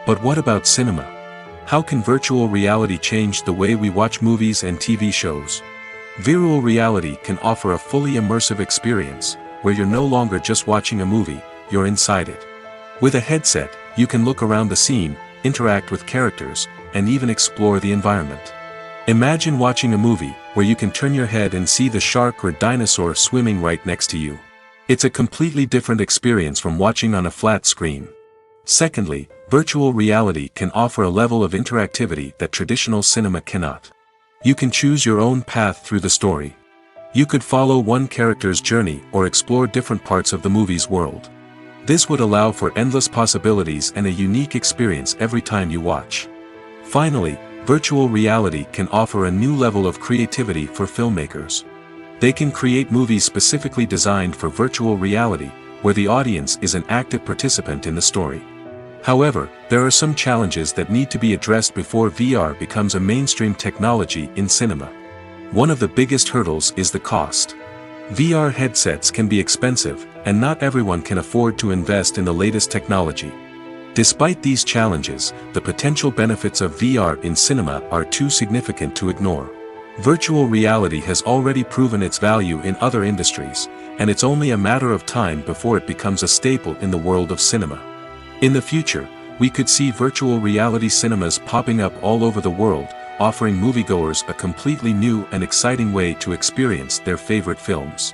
But what about cinema? How can virtual reality change the way we watch movies and TV shows? Virtual reality can offer a fully immersive experience, where you're no longer just watching a movie, you're inside it. With a headset, you can look around the scene, interact with characters, and even explore the environment. Imagine watching a movie where you can turn your head and see the shark or dinosaur swimming right next to you. It's a completely different experience from watching on a flat screen. Secondly, virtual reality can offer a level of interactivity that traditional cinema cannot. You can choose your own path through the story. You could follow one character's journey or explore different parts of the movie's world. This would allow for endless possibilities and a unique experience every time you watch. Finally, virtual reality can offer a new level of creativity for filmmakers. They can create movies specifically designed for virtual reality, where the audience is an active participant in the story. However, there are some challenges that need to be addressed before VR becomes a mainstream technology in cinema. One of the biggest hurdles is the cost. VR headsets can be expensive, and not everyone can afford to invest in the latest technology. Despite these challenges, the potential benefits of VR in cinema are too significant to ignore. Virtual reality has already proven its value in other industries, and it's only a matter of time before it becomes a staple in the world of cinema. In the future, we could see virtual reality cinemas popping up all over the world, offering moviegoers a completely new and exciting way to experience their favorite films.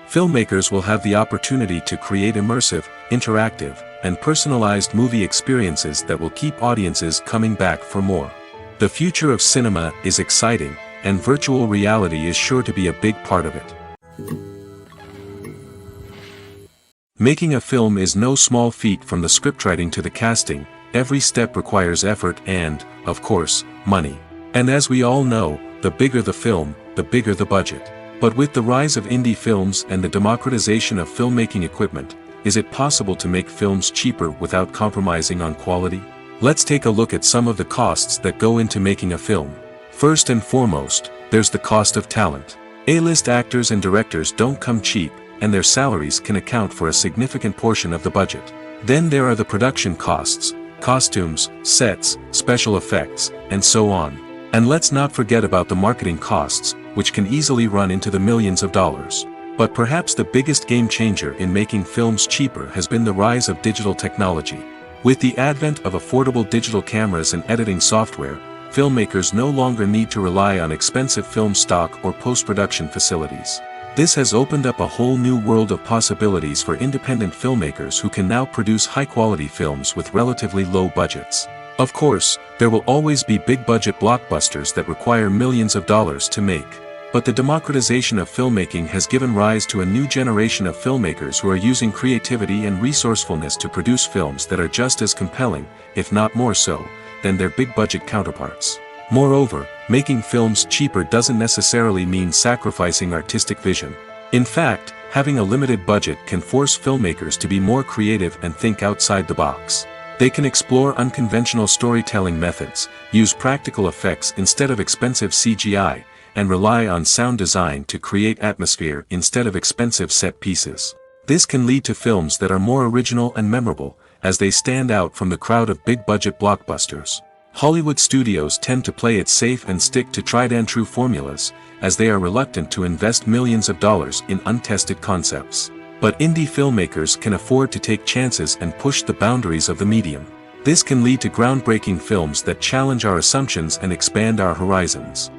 Filmmakers will have the opportunity to create immersive, interactive, and personalized movie experiences that will keep audiences coming back for more. The future of cinema is exciting, and virtual reality is sure to be a big part of it. Making a film is no small feat. From the scriptwriting to the casting, every step requires effort and, of course, money. And as we all know, the bigger the film, the bigger the budget. But with the rise of indie films and the democratization of filmmaking equipment, is it possible to make films cheaper without compromising on quality? Let's take a look at some of the costs that go into making a film. First and foremost, there's the cost of talent. A-list actors and directors don't come cheap, and their salaries can account for a significant portion of the budget. Then there are the production costs, costumes, sets, special effects, and so on. And let's not forget about the marketing costs, which can easily run into the millions of dollars. But perhaps the biggest game changer in making films cheaper has been the rise of digital technology. With the advent of affordable digital cameras and editing software, filmmakers no longer need to rely on expensive film stock or post-production facilities. This has opened up a whole new world of possibilities for independent filmmakers who can now produce high-quality films with relatively low budgets. Of course, there will always be big-budget blockbusters that require millions of dollars to make. But the democratization of filmmaking has given rise to a new generation of filmmakers who are using creativity and resourcefulness to produce films that are just as compelling, if not more so, than their big-budget counterparts. Moreover, making films cheaper doesn't necessarily mean sacrificing artistic vision. In fact, having a limited budget can force filmmakers to be more creative and think outside the box. They can explore unconventional storytelling methods, use practical effects instead of expensive CGI, and rely on sound design to create atmosphere instead of expensive set pieces. This can lead to films that are more original and memorable, as they stand out from the crowd of big-budget blockbusters. Hollywood studios tend to play it safe and stick to tried-and-true formulas, as they are reluctant to invest millions of dollars in untested concepts. But indie filmmakers can afford to take chances and push the boundaries of the medium. This can lead to groundbreaking films that challenge our assumptions and expand our horizons.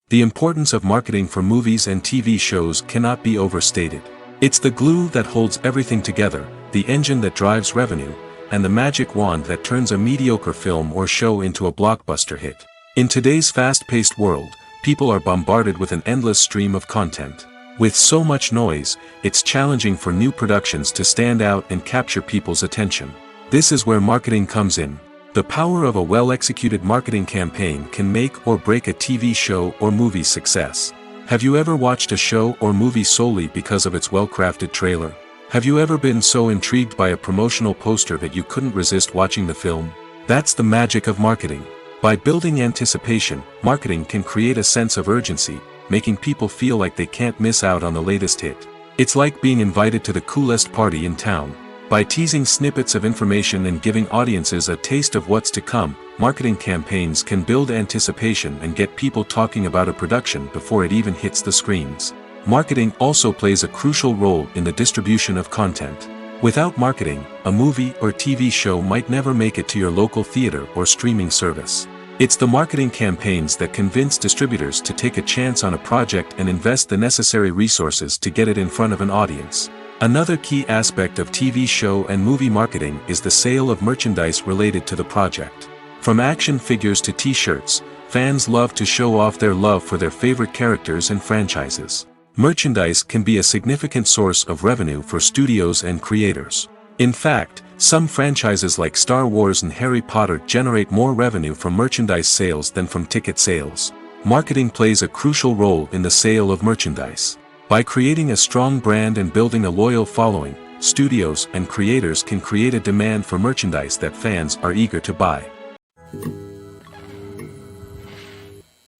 The importance of marketing for movies and TV shows cannot be overstated. It's the glue that holds everything together, the engine that drives revenue, and the magic wand that turns a mediocre film or show into a blockbuster hit. In today's fast-paced world, people are bombarded with an endless stream of content. With so much noise, it's challenging for new productions to stand out and capture people's attention. This is where marketing comes in. The power of a well-executed marketing campaign can make or break a TV show or movie's success. Have you ever watched a show or movie solely because of its well-crafted trailer? Have you ever been so intrigued by a promotional poster that you couldn't resist watching the film? That's the magic of marketing. By building anticipation, marketing can create a sense of urgency, making people feel like they can't miss out on the latest hit. It's like being invited to the coolest party in town. By teasing snippets of information and giving audiences a taste of what's to come, marketing campaigns can build anticipation and get people talking about a production before it even hits the screens. Marketing also plays a crucial role in the distribution of content. Without marketing, a movie or TV show might never make it to your local theater or streaming service. It's the marketing campaigns that convince distributors to take a chance on a project and invest the necessary resources to get it in front of an audience. Another key aspect of TV show and movie marketing is the sale of merchandise related to the project. From action figures to t-shirts, fans love to show off their love for their favorite characters and franchises. Merchandise can be a significant source of revenue for studios and creators. In fact, some franchises like Star Wars and Harry Potter generate more revenue from merchandise sales than from ticket sales. Marketing plays a crucial role in the sale of merchandise. By creating a strong brand and building a loyal following, studios and creators can create a demand for merchandise that fans are eager to buy.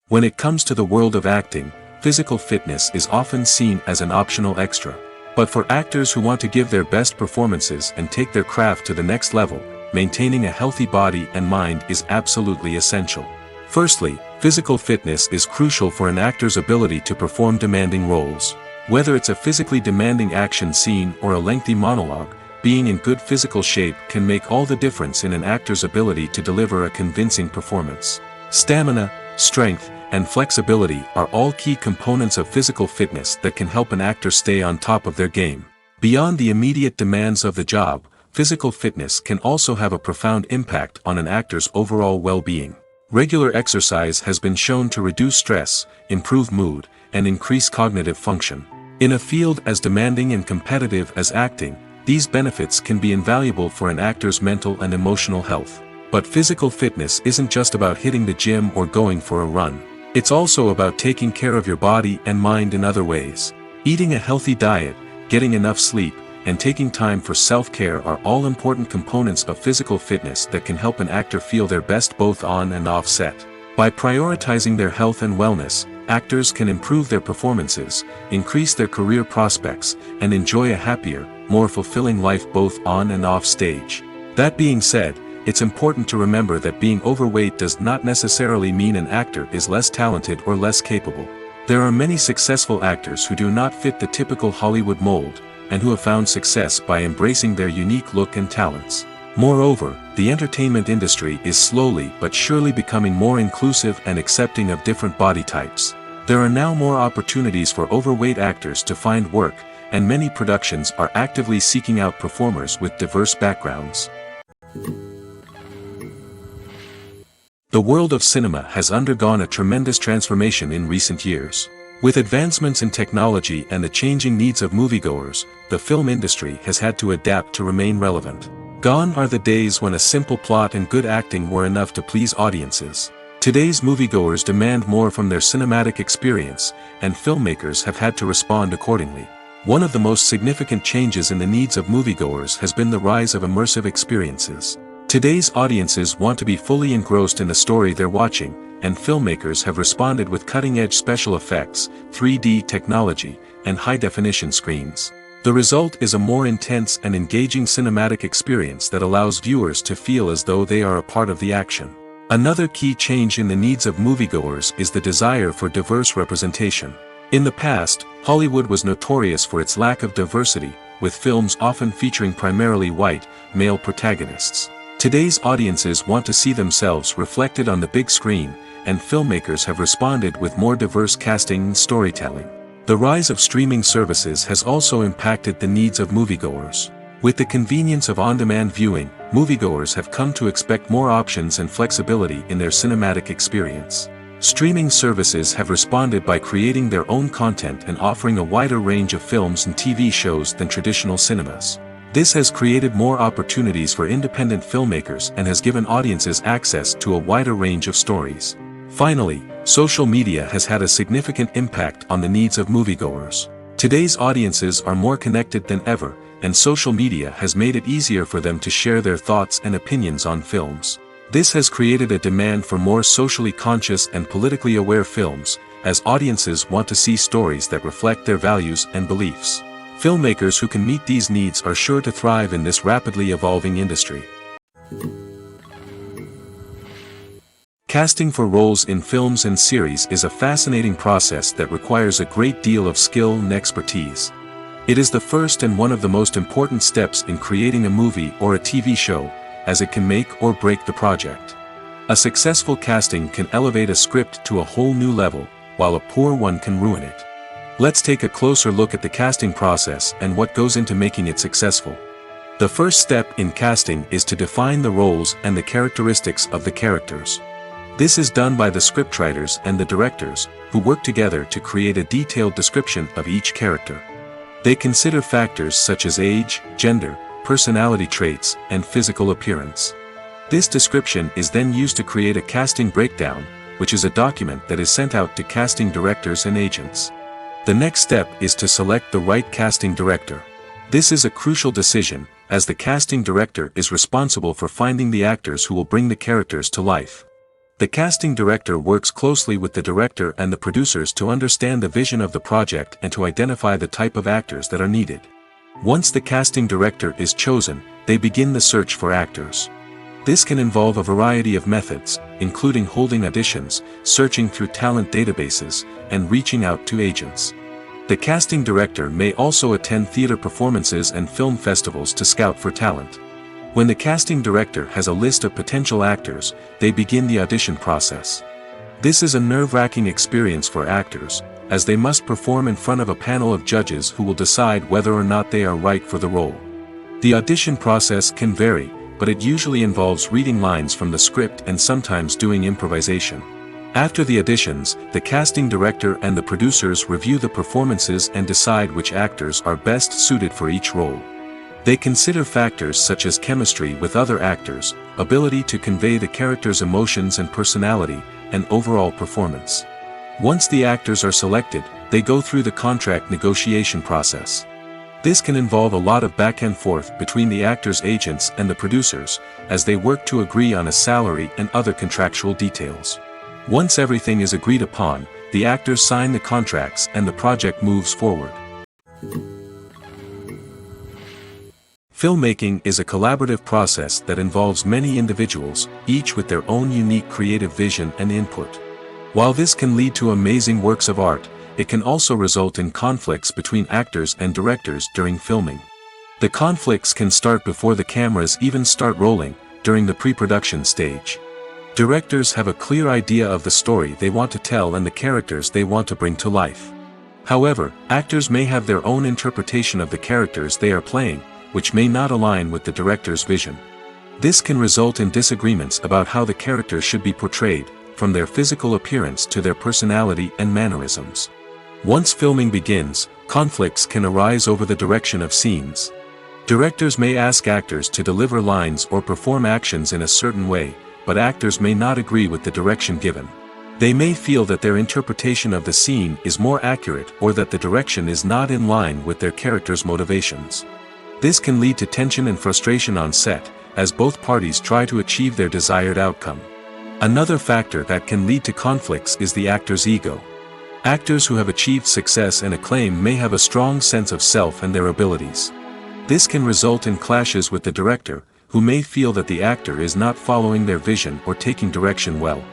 When it comes to the world of acting, physical fitness is often seen as an optional extra. But for actors who want to give their best performances and take their craft to the next level, maintaining a healthy body and mind is absolutely essential. Firstly, physical fitness is crucial for an actor's ability to perform demanding roles. Whether it's a physically demanding action scene or a lengthy monologue, being in good physical shape can make all the difference in an actor's ability to deliver a convincing performance. Stamina, strength, and flexibility are all key components of physical fitness that can help an actor stay on top of their game. Beyond the immediate demands of the job, physical fitness can also have a profound impact on an actor's overall well-being. Regular exercise has been shown to reduce stress, improve mood, and increase cognitive function. In a field as demanding and competitive as acting, these benefits can be invaluable for an actor's mental and emotional health. But physical fitness isn't just about hitting the gym or going for a run. It's also about taking care of your body and mind in other ways. Eating a healthy diet, getting enough sleep, and taking time for self-care are all important components of physical fitness that can help an actor feel their best both on and off set. By prioritizing their health and wellness, actors can improve their performances, increase their career prospects, and enjoy a happier, more fulfilling life both on and off stage. That being said, it's important to remember that being overweight does not necessarily mean an actor is less talented or less capable. There are many successful actors who do not fit the typical Hollywood mold, and who have found success by embracing their unique look and talents. Moreover, the entertainment industry is slowly but surely becoming more inclusive and accepting of different body types. There are now more opportunities for overweight actors to find work, and many productions are actively seeking out performers with diverse backgrounds. The world of cinema has undergone a tremendous transformation in recent years. With advancements in technology and the changing needs of moviegoers, the film industry has had to adapt to remain relevant. Gone are the days when a simple plot and good acting were enough to please audiences. Today's moviegoers demand more from their cinematic experience, and filmmakers have had to respond accordingly. One of the most significant changes in the needs of moviegoers has been the rise of immersive experiences. Today's audiences want to be fully engrossed in the story they're watching, and filmmakers have responded with cutting-edge special effects, 3D technology, and high-definition screens. The result is a more intense and engaging cinematic experience that allows viewers to feel as though they are a part of the action. Another key change in the needs of moviegoers is the desire for diverse representation. In the past, Hollywood was notorious for its lack of diversity, with films often featuring primarily white, male protagonists. Today's audiences want to see themselves reflected on the big screen, and filmmakers have responded with more diverse casting and storytelling. The rise of streaming services has also impacted the needs of moviegoers. With the convenience of on-demand viewing, moviegoers have come to expect more options and flexibility in their cinematic experience. Streaming services have responded by creating their own content and offering a wider range of films and TV shows than traditional cinemas. This has created more opportunities for independent filmmakers and has given audiences access to a wider range of stories. Finally, social media has had a significant impact on the needs of moviegoers. Today's audiences are more connected than ever, and social media has made it easier for them to share their thoughts and opinions on films. This has created a demand for more socially conscious and politically aware films, as audiences want to see stories that reflect their values and beliefs. Filmmakers who can meet these needs are sure to thrive in this rapidly evolving industry. Casting for roles in films and series is a fascinating process that requires a great deal of skill and expertise. It is the first and one of the most important steps in creating a movie or a TV show, as it can make or break the project. A successful casting can elevate a script to a whole new level, while a poor one can ruin it. Let's take a closer look at the casting process and what goes into making it successful. The first step in casting is to define the roles and the characteristics of the characters. This is done by the scriptwriters and the directors, who work together to create a detailed description of each character. They consider factors such as age, gender, personality traits, and physical appearance. This description is then used to create a casting breakdown, which is a document that is sent out to casting directors and agents. The next step is to select the right casting director. This is a crucial decision, as the casting director is responsible for finding the actors who will bring the characters to life. The casting director works closely with the director and the producers to understand the vision of the project and to identify the type of actors that are needed. Once the casting director is chosen, they begin the search for actors. This can involve a variety of methods, including holding auditions, searching through talent databases, and reaching out to agents. The casting director may also attend theater performances and film festivals to scout for talent. When the casting director has a list of potential actors, they begin the audition process. This is a nerve-wracking experience for actors, as they must perform in front of a panel of judges who will decide whether or not they are right for the role. The audition process can vary, but it usually involves reading lines from the script and sometimes doing improvisation. After the auditions, the casting director and the producers review the performances and decide which actors are best suited for each role. They consider factors such as chemistry with other actors, ability to convey the character's emotions and personality, and overall performance. Once the actors are selected, they go through the contract negotiation process. This can involve a lot of back and forth between the actors' agents and the producers, as they work to agree on a salary and other contractual details. Once everything is agreed upon, the actors sign the contracts and the project moves forward. Filmmaking is a collaborative process that involves many individuals, each with their own unique creative vision and input. While this can lead to amazing works of art, it can also result in conflicts between actors and directors during filming. The conflicts can start before the cameras even start rolling, during the pre-production stage. Directors have a clear idea of the story they want to tell and the characters they want to bring to life. However, actors may have their own interpretation of the characters they are playing, which may not align with the director's vision. This can result in disagreements about how the characters should be portrayed, from their physical appearance to their personality and mannerisms. Once filming begins, conflicts can arise over the direction of scenes. Directors may ask actors to deliver lines or perform actions in a certain way, but actors may not agree with the direction given. They may feel that their interpretation of the scene is more accurate or that the direction is not in line with their character's motivations. This can lead to tension and frustration on set, as both parties try to achieve their desired outcome. Another factor that can lead to conflicts is the actor's ego. Actors who have achieved success and acclaim may have a strong sense of self and their abilities. This can result in clashes with the director, who may feel that the actor is not following their vision or taking direction well.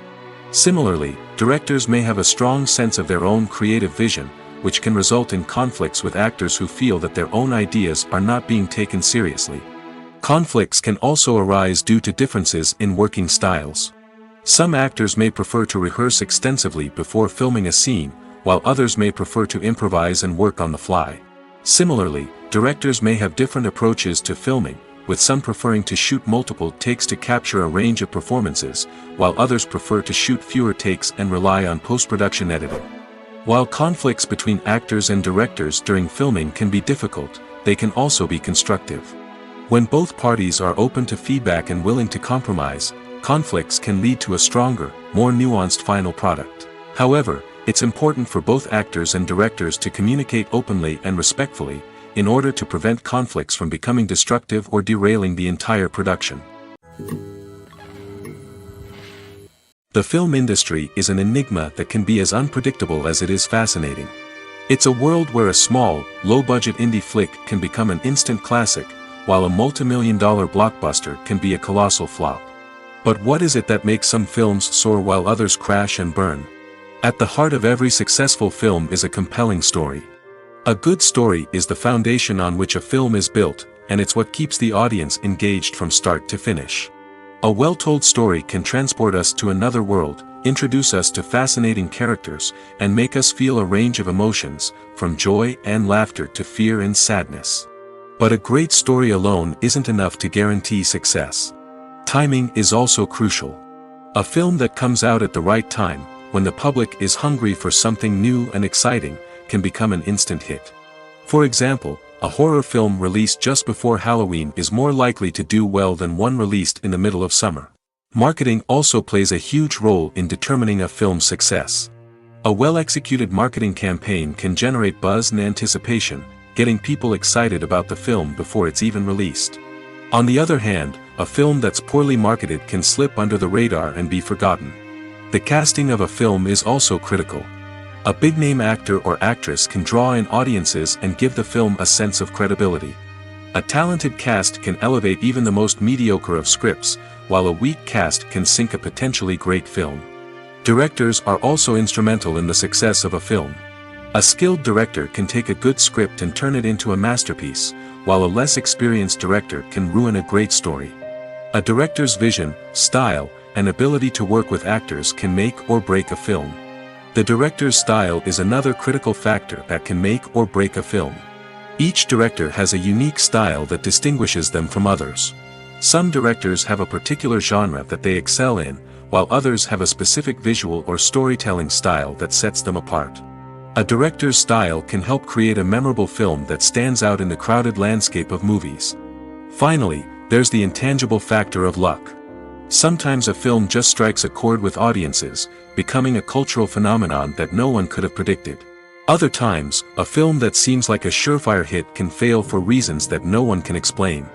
Similarly, directors may have a strong sense of their own creative vision, which can result in conflicts with actors who feel that their own ideas are not being taken seriously. Conflicts can also arise due to differences in working styles. Some actors may prefer to rehearse extensively before filming a scene, while others may prefer to improvise and work on the fly. Similarly, directors may have different approaches to filming, with some preferring to shoot multiple takes to capture a range of performances, while others prefer to shoot fewer takes and rely on post-production editing. While conflicts between actors and directors during filming can be difficult, they can also be constructive. When both parties are open to feedback and willing to compromise, conflicts can lead to a stronger, more nuanced final product. However, it's important for both actors and directors to communicate openly and respectfully, in order to prevent conflicts from becoming destructive or derailing the entire production. The film industry is an enigma that can be as unpredictable as it is fascinating. It's a world where a small, low-budget indie flick can become an instant classic, while a multi-million-dollar blockbuster can be a colossal flop. But what is it that makes some films soar while others crash and burn? At the heart of every successful film is a compelling story. A good story is the foundation on which a film is built, and it's what keeps the audience engaged from start to finish. A well-told story can transport us to another world, introduce us to fascinating characters, and make us feel a range of emotions, from joy and laughter to fear and sadness. But a great story alone isn't enough to guarantee success. Timing is also crucial. A film that comes out at the right time, when the public is hungry for something new and exciting, can become an instant hit. For example, a horror film released just before Halloween is more likely to do well than one released in the middle of summer. Marketing also plays a huge role in determining a film's success. A well-executed marketing campaign can generate buzz and anticipation, getting people excited about the film before it's even released. On the other hand, a film that's poorly marketed can slip under the radar and be forgotten. The casting of a film is also critical. A big-name actor or actress can draw in audiences and give the film a sense of credibility. A talented cast can elevate even the most mediocre of scripts, while a weak cast can sink a potentially great film. Directors are also instrumental in the success of a film. A skilled director can take a good script and turn it into a masterpiece, while a less experienced director can ruin a great story. A director's vision, style, and ability to work with actors can make or break a film. The director's style is another critical factor that can make or break a film. Each director has a unique style that distinguishes them from others. Some directors have a particular genre that they excel in, while others have a specific visual or storytelling style that sets them apart. A director's style can help create a memorable film that stands out in the crowded landscape of movies. Finally, there's the intangible factor of luck. Sometimes a film just strikes a chord with audiences, becoming a cultural phenomenon that no one could have predicted. Other times, a film that seems like a surefire hit can fail for reasons that no one can explain.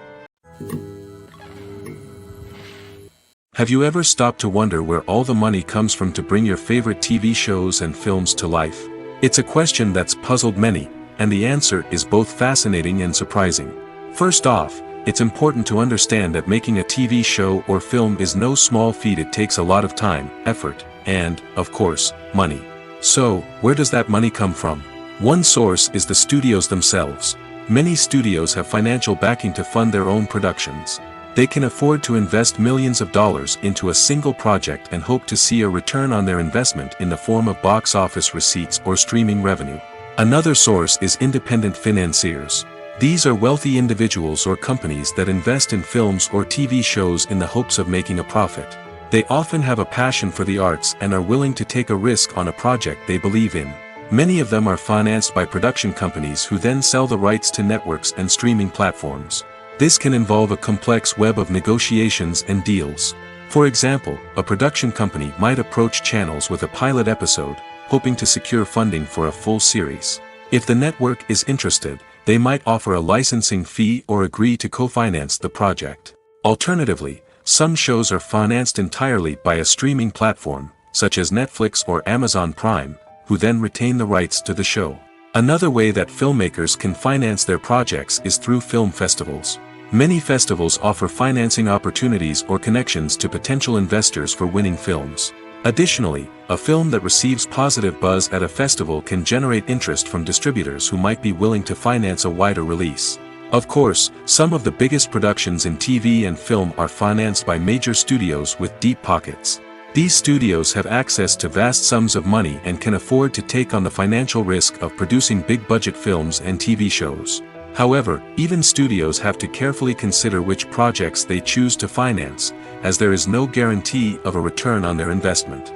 Have you ever stopped to wonder where all the money comes from to bring your favorite TV shows and films to life? It's a question that's puzzled many, and the answer is both fascinating and surprising. First off, it's important to understand that making a TV show or film is no small feat. It takes a lot of time, effort, and, of course, money. So, where does that money come from? One source is the studios themselves. Many studios have financial backing to fund their own productions. They can afford to invest millions of dollars into a single project and hope to see a return on their investment in the form of box office receipts or streaming revenue. Another source is independent financiers. These are wealthy individuals or companies that invest in films or TV shows in the hopes of making a profit. They often have a passion for the arts and are willing to take a risk on a project they believe in. Many of them are financed by production companies who then sell the rights to networks and streaming platforms. This can involve a complex web of negotiations and deals. For example, a production company might approach channels with a pilot episode, hoping to secure funding for a full series. If the network is interested, they might offer a licensing fee or agree to co-finance the project. Alternatively, some shows are financed entirely by a streaming platform, such as Netflix or Amazon Prime, who then retain the rights to the show. Another way that filmmakers can finance their projects is through film festivals. Many festivals offer financing opportunities or connections to potential investors for winning films. Additionally, a film that receives positive buzz at a festival can generate interest from distributors who might be willing to finance a wider release. Of course, some of the biggest productions in TV and film are financed by major studios with deep pockets. These studios have access to vast sums of money and can afford to take on the financial risk of producing big-budget films and TV shows. However, even studios have to carefully consider which projects they choose to finance, as there is no guarantee of a return on their investment.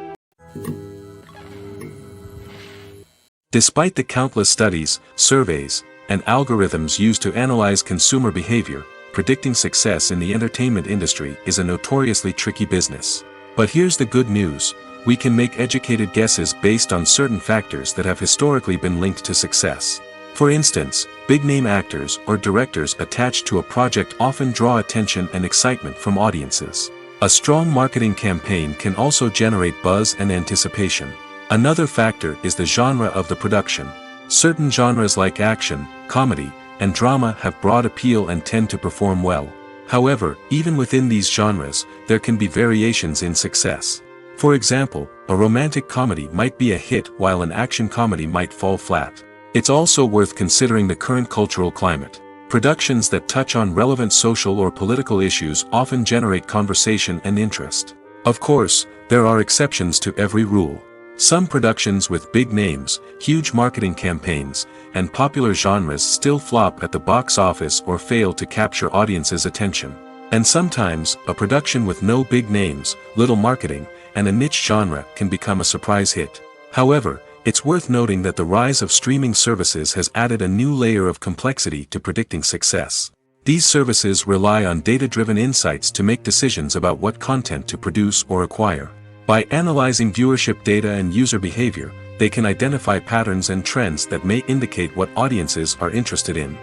Despite the countless studies, surveys, and algorithms used to analyze consumer behavior, predicting success in the entertainment industry is a notoriously tricky business. But here's the good news: we can make educated guesses based on certain factors that have historically been linked to success. For instance, big-name actors or directors attached to a project often draw attention and excitement from audiences. A strong marketing campaign can also generate buzz and anticipation. Another factor is the genre of the production. Certain genres like action, comedy, and drama have broad appeal and tend to perform well. However, even within these genres, there can be variations in success. For example, a romantic comedy might be a hit while an action comedy might fall flat. It's also worth considering the current cultural climate. Productions that touch on relevant social or political issues often generate conversation and interest. Of course, there are exceptions to every rule. Some productions with big names, huge marketing campaigns, and popular genres still flop at the box office or fail to capture audiences' attention. And sometimes, a production with no big names, little marketing, and a niche genre can become a surprise hit. However, it's worth noting that the rise of streaming services has added a new layer of complexity to predicting success. These services rely on data-driven insights to make decisions about what content to produce or acquire. By analyzing viewership data and user behavior, they can identify patterns and trends that may indicate what audiences are interested in.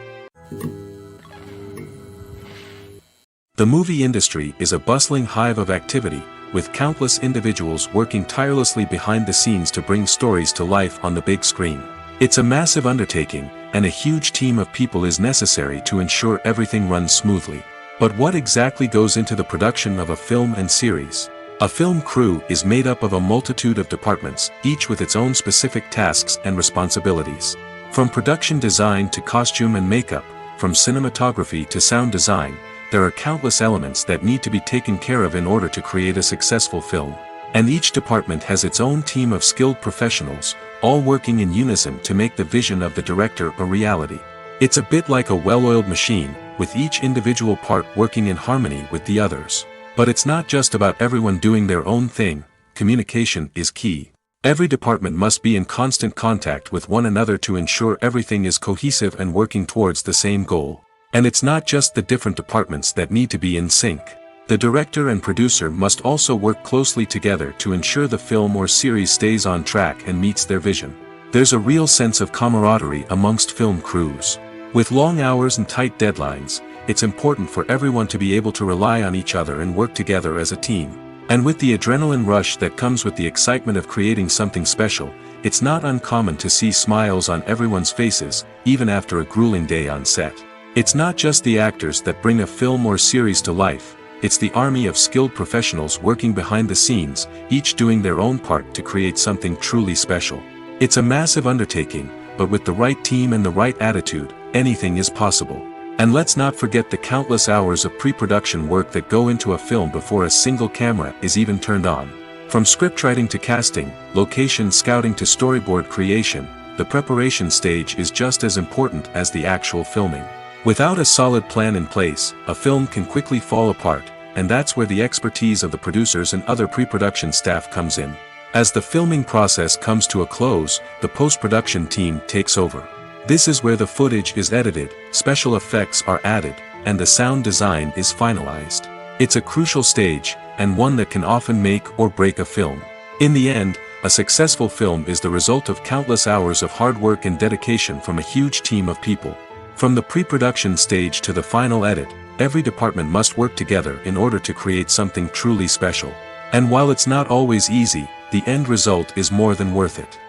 The movie industry is a bustling hive of activity, with countless individuals working tirelessly behind the scenes to bring stories to life on the big screen. It's a massive undertaking, and a huge team of people is necessary to ensure everything runs smoothly. But what exactly goes into the production of a film and series? A film crew is made up of a multitude of departments, each with its own specific tasks and responsibilities. From production design to costume and makeup, from cinematography to sound design, there are countless elements that need to be taken care of in order to create a successful film. And each department has its own team of skilled professionals, all working in unison to make the vision of the director a reality. It's a bit like a well-oiled machine, with each individual part working in harmony with the others. But it's not just about everyone doing their own thing. Communication is key. Every department must be in constant contact with one another to ensure everything is cohesive and working towards the same goal. And it's not just the different departments that need to be in sync. The director and producer must also work closely together to ensure the film or series stays on track and meets their vision. There's a real sense of camaraderie amongst film crews. With long hours and tight deadlines, it's important for everyone to be able to rely on each other and work together as a team. And with the adrenaline rush that comes with the excitement of creating something special, it's not uncommon to see smiles on everyone's faces, even after a grueling day on set. It's not just the actors that bring a film or series to life. It's the army of skilled professionals working behind the scenes, each doing their own part to create something truly special. It's a massive undertaking, but with the right team and the right attitude, anything is possible. And let's not forget the countless hours of pre-production work that go into a film before a single camera is even turned on. From scriptwriting to casting, location scouting to storyboard creation, the preparation stage is just as important as the actual filming. Without a solid plan in place, a film can quickly fall apart, and that's where the expertise of the producers and other pre-production staff comes in. As the filming process comes to a close, the post-production team takes over. This is where the footage is edited, special effects are added, and the sound design is finalized. It's a crucial stage, and one that can often make or break a film. In the end, a successful film is the result of countless hours of hard work and dedication from a huge team of people. From the pre-production stage to the final edit, every department must work together in order to create something truly special. And while it's not always easy, the end result is more than worth it.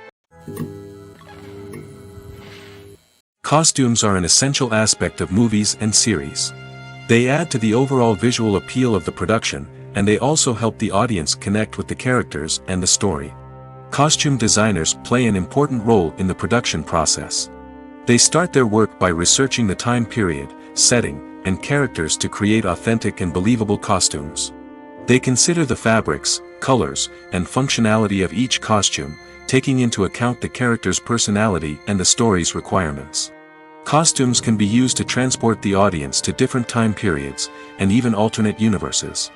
Costumes are an essential aspect of movies and series. They add to the overall visual appeal of the production, and they also help the audience connect with the characters and the story. Costume designers play an important role in the production process. They start their work by researching the time period, setting, and characters to create authentic and believable costumes. They consider the fabrics, colors, and functionality of each costume, taking into account the character's personality and the story's requirements. Costumes can be used to transport the audience to different time periods, and even alternate universes.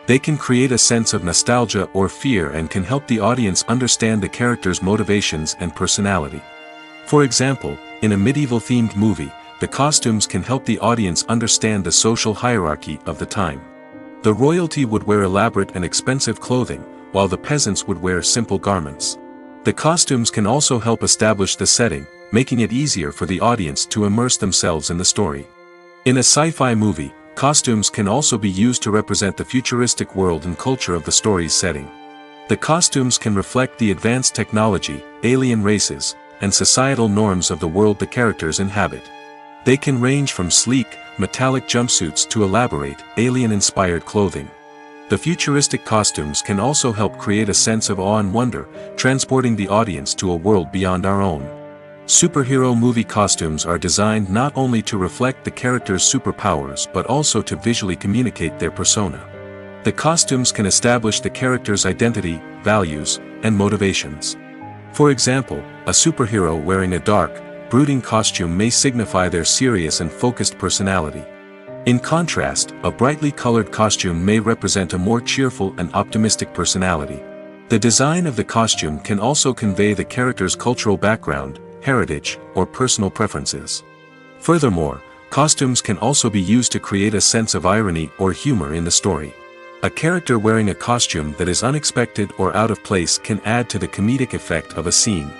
They can create a sense of nostalgia or fear and can help the audience understand the character's motivations and personality. For example, in a medieval-themed movie, the costumes can help the audience understand the social hierarchy of the time. The royalty would wear elaborate and expensive clothing, while the peasants would wear simple garments. The costumes can also help establish the setting, making it easier for the audience to immerse themselves in the story. In a sci-fi movie, costumes can also be used to represent the futuristic world and culture of the story's setting. The costumes can reflect the advanced technology, alien races, and societal norms of the world the characters inhabit. They can range from sleek, metallic jumpsuits to elaborate, alien-inspired clothing. The futuristic costumes can also help create a sense of awe and wonder, transporting the audience to a world beyond our own. Superhero movie costumes are designed not only to reflect the character's superpowers but also to visually communicate their persona. The costumes can establish the character's identity, values, and motivations. For example, a superhero wearing a dark, brooding costume may signify their serious and focused personality. In contrast, a brightly colored costume may represent a more cheerful and optimistic personality. The design of the costume can also convey the character's cultural background, heritage, or personal preferences. Furthermore, costumes can also be used to create a sense of irony or humor in the story. A character wearing a costume that is unexpected or out of place can add to the comedic effect of a scene.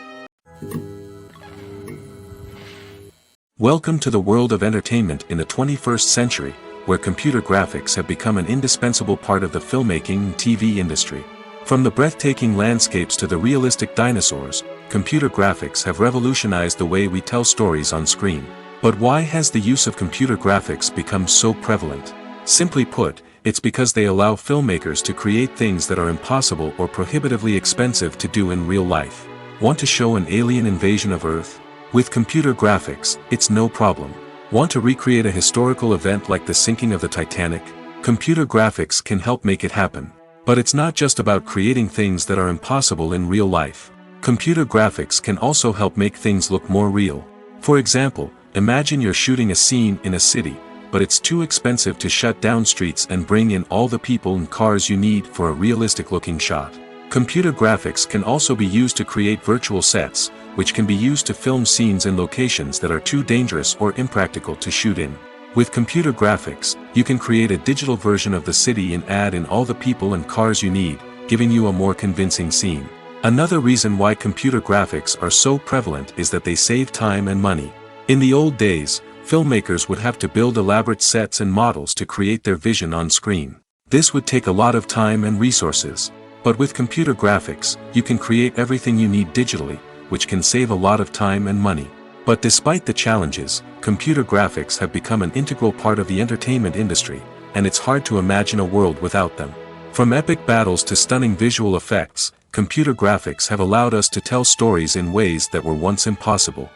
Welcome to the world of entertainment in the 21st century, where computer graphics have become an indispensable part of the filmmaking and TV industry. From the breathtaking landscapes to the realistic dinosaurs, computer graphics have revolutionized the way we tell stories on screen. But why has the use of computer graphics become so prevalent? Simply put, it's because they allow filmmakers to create things that are impossible or prohibitively expensive to do in real life. Want to show an alien invasion of Earth? With computer graphics, it's no problem. Want to recreate a historical event like the sinking of the Titanic? Computer graphics can help make it happen. But it's not just about creating things that are impossible in real life. Computer graphics can also help make things look more real. For example, imagine you're shooting a scene in a city, but it's too expensive to shut down streets and bring in all the people and cars you need for a realistic-looking shot. Computer graphics can also be used to create virtual sets, which can be used to film scenes in locations that are too dangerous or impractical to shoot in. With computer graphics, you can create a digital version of the city and add in all the people and cars you need, giving you a more convincing scene. Another reason why computer graphics are so prevalent is that they save time and money. In the old days, filmmakers would have to build elaborate sets and models to create their vision on screen. This would take a lot of time and resources. But with computer graphics, you can create everything you need digitally, which can save a lot of time and money. But despite the challenges, computer graphics have become an integral part of the entertainment industry, and it's hard to imagine a world without them. From epic battles to stunning visual effects, computer graphics have allowed us to tell stories in ways that were once impossible.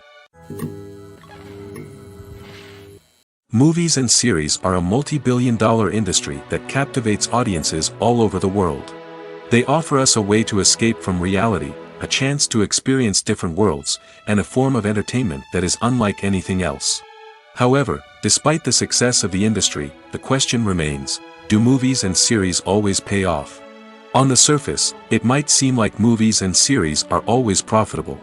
Movies and series are a multi-billion-dollar industry that captivates audiences all over the world. They offer us a way to escape from reality, a chance to experience different worlds, and a form of entertainment that is unlike anything else. However, despite the success of the industry, the question remains, do movies and series always pay off? On the surface, it might seem like movies and series are always profitable.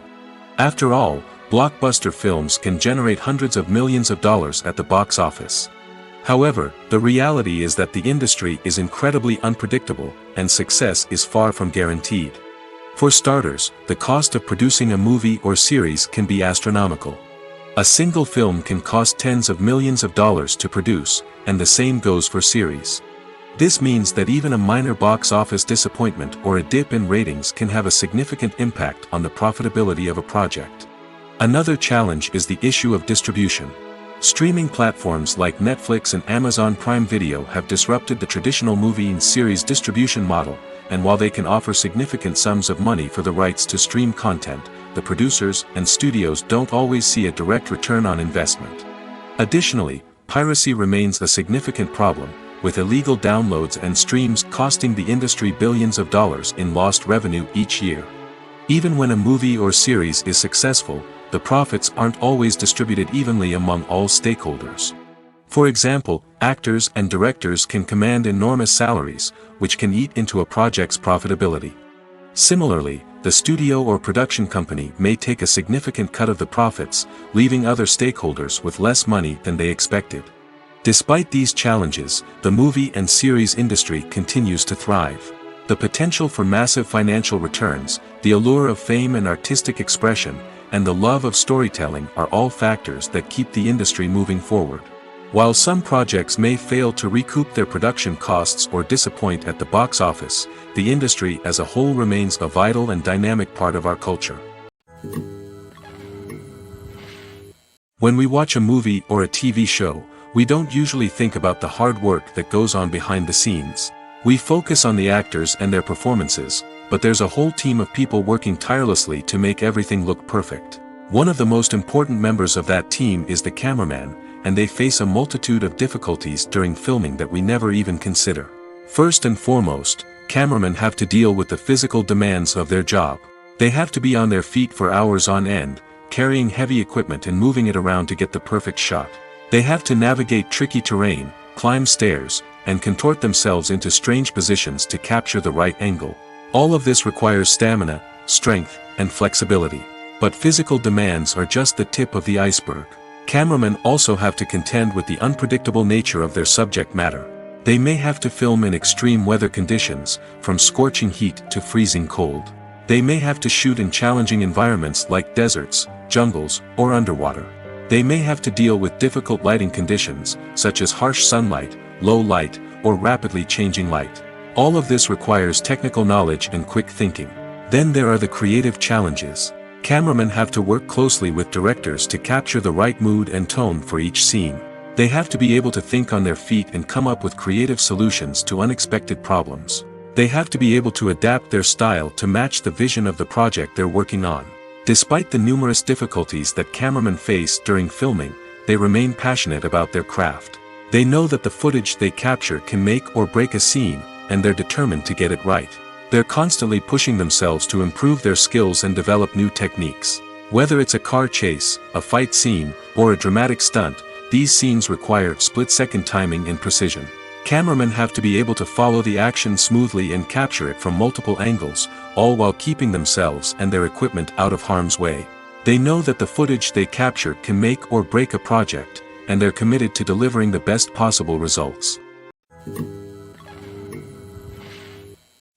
After all, blockbuster films can generate hundreds of millions of dollars at the box office. However, the reality is that the industry is incredibly unpredictable, and success is far from guaranteed. For starters, the cost of producing a movie or series can be astronomical. A single film can cost tens of millions of dollars to produce, and the same goes for series. This means that even a minor box office disappointment or a dip in ratings can have a significant impact on the profitability of a project. Another challenge is the issue of distribution. Streaming platforms like Netflix and Amazon Prime Video have disrupted the traditional movie and series distribution model, and while they can offer significant sums of money for the rights to stream content, the producers and studios don't always see a direct return on investment. Additionally, piracy remains a significant problem, with illegal downloads and streams costing the industry billions of dollars in lost revenue each year. Even when a movie or series is successful, the profits aren't always distributed evenly among all stakeholders. For example, actors and directors can command enormous salaries, which can eat into a project's profitability. Similarly, the studio or production company may take a significant cut of the profits, leaving other stakeholders with less money than they expected. Despite these challenges, the movie and series industry continues to thrive. The potential for massive financial returns, the allure of fame and artistic expression, and the love of storytelling are all factors that keep the industry moving forward. While some projects may fail to recoup their production costs or disappoint at the box office, the industry as a whole remains a vital and dynamic part of our culture. When we watch a movie or a TV show, we don't usually think about the hard work that goes on behind the scenes. We focus on the actors and their performances, but there's a whole team of people working tirelessly to make everything look perfect. One of the most important members of that team is the cameraman, and they face a multitude of difficulties during filming that we never even consider. First and foremost, cameramen have to deal with the physical demands of their job. They have to be on their feet for hours on end, carrying heavy equipment and moving it around to get the perfect shot. They have to navigate tricky terrain, climb stairs, and contort themselves into strange positions to capture the right angle. All of this requires stamina, strength, and flexibility. But physical demands are just the tip of the iceberg. Cameramen also have to contend with the unpredictable nature of their subject matter. They may have to film in extreme weather conditions, from scorching heat to freezing cold. They may have to shoot in challenging environments like deserts, jungles, or underwater. They may have to deal with difficult lighting conditions, such as harsh sunlight, low light, or rapidly changing light. All of this requires technical knowledge and quick thinking. Then there are the creative challenges. Cameramen have to work closely with directors to capture the right mood and tone for each scene. They have to be able to think on their feet and come up with creative solutions to unexpected problems. They have to be able to adapt their style to match the vision of the project they're working on. Despite the numerous difficulties that cameramen face during filming, they remain passionate about their craft. They know that the footage they capture can make or break a scene, and they're determined to get it right. They're constantly pushing themselves to improve their skills and develop new techniques. Whether it's a car chase, a fight scene, or a dramatic stunt, these scenes require split-second timing and precision. Cameramen have to be able to follow the action smoothly and capture it from multiple angles, all while keeping themselves and their equipment out of harm's way. They know that the footage they capture can make or break a project, and they're committed to delivering the best possible results.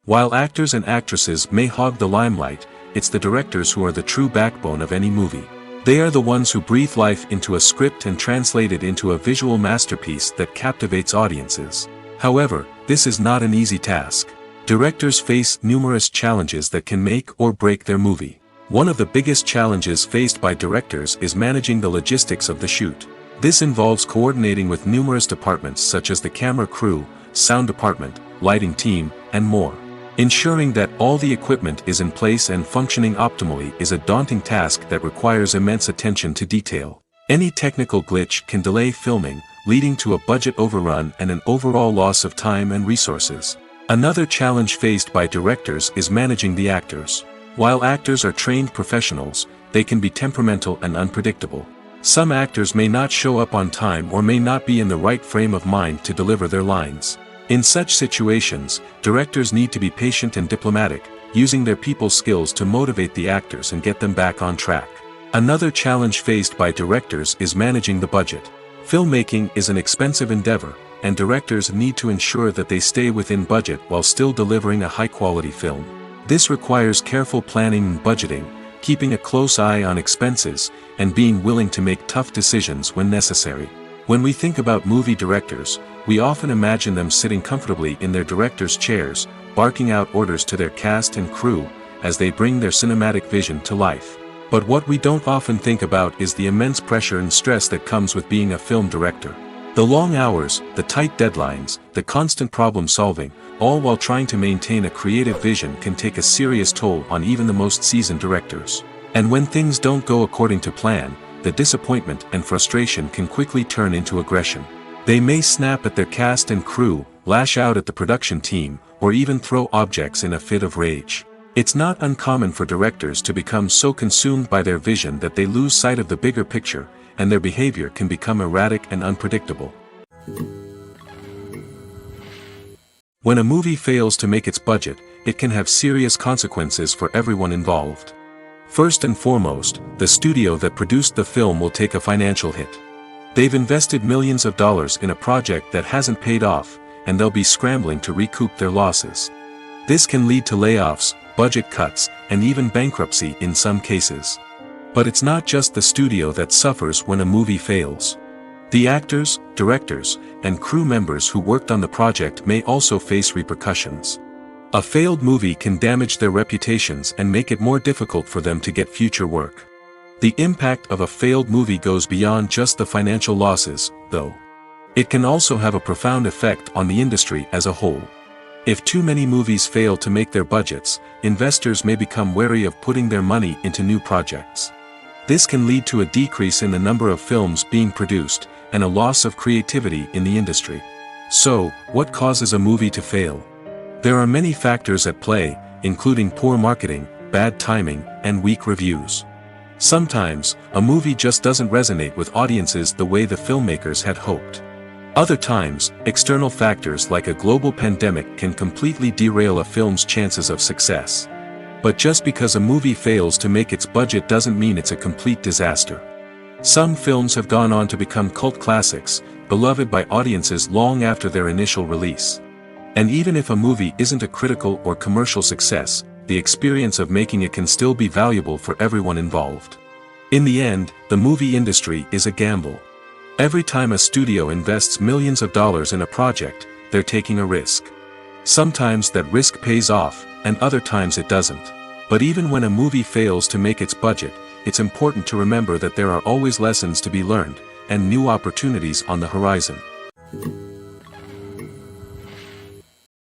While actors and actresses may hog the limelight, it's the directors who are the true backbone of any movie. They are the ones who breathe life into a script and translate it into a visual masterpiece that captivates audiences. However, this is not an easy task. Directors face numerous challenges that can make or break their movie. One of the biggest challenges faced by directors is managing the logistics of the shoot. This involves coordinating with numerous departments such as the camera crew, sound department, lighting team, and more. Ensuring that all the equipment is in place and functioning optimally is a daunting task that requires immense attention to detail. Any technical glitch can delay filming, leading to a budget overrun and an overall loss of time and resources. Another challenge faced by directors is managing the actors. While actors are trained professionals, they can be temperamental and unpredictable. Some actors may not show up on time or may not be in the right frame of mind to deliver their lines. In such situations, directors need to be patient and diplomatic, using their people skills to motivate the actors and get them back on track. Another challenge faced by directors is managing the budget. Filmmaking is an expensive endeavor, and directors need to ensure that they stay within budget while still delivering a high-quality film. This requires careful planning and budgeting, keeping a close eye on expenses, and being willing to make tough decisions when necessary. When we think about movie directors, we often imagine them sitting comfortably in their director's chairs, barking out orders to their cast and crew, as they bring their cinematic vision to life. But what we don't often think about is the immense pressure and stress that comes with being a film director. The long hours, the tight deadlines, the constant problem solving, all while trying to maintain a creative vision can take a serious toll on even the most seasoned directors. And when things don't go according to plan, the disappointment and frustration can quickly turn into aggression. They may snap at their cast and crew, lash out at the production team, or even throw objects in a fit of rage. It's not uncommon for directors to become so consumed by their vision that they lose sight of the bigger picture, and their behavior can become erratic and unpredictable. When a movie fails to make its budget, it can have serious consequences for everyone involved. First and foremost, the studio that produced the film will take a financial hit. They've invested millions of dollars in a project that hasn't paid off, and they'll be scrambling to recoup their losses. This can lead to layoffs, budget cuts, and even bankruptcy in some cases. But it's not just the studio that suffers when a movie fails. The actors, directors, and crew members who worked on the project may also face repercussions. A failed movie can damage their reputations and make it more difficult for them to get future work. The impact of a failed movie goes beyond just the financial losses, though. It can also have a profound effect on the industry as a whole. If too many movies fail to make their budgets, investors may become wary of putting their money into new projects. This can lead to a decrease in the number of films being produced, and a loss of creativity in the industry. So, what causes a movie to fail? There are many factors at play, including poor marketing, bad timing, and weak reviews. Sometimes, a movie just doesn't resonate with audiences the way the filmmakers had hoped. Other times, external factors like a global pandemic can completely derail a film's chances of success. But just because a movie fails to make its budget doesn't mean it's a complete disaster. Some films have gone on to become cult classics, beloved by audiences long after their initial release. And even if a movie isn't a critical or commercial success, the experience of making it can still be valuable for everyone involved. In the end, the movie industry is a gamble. Every time a studio invests millions of dollars in a project, they're taking a risk. Sometimes that risk pays off, and other times it doesn't. But even when a movie fails to make its budget, it's important to remember that there are always lessons to be learned, and new opportunities on the horizon.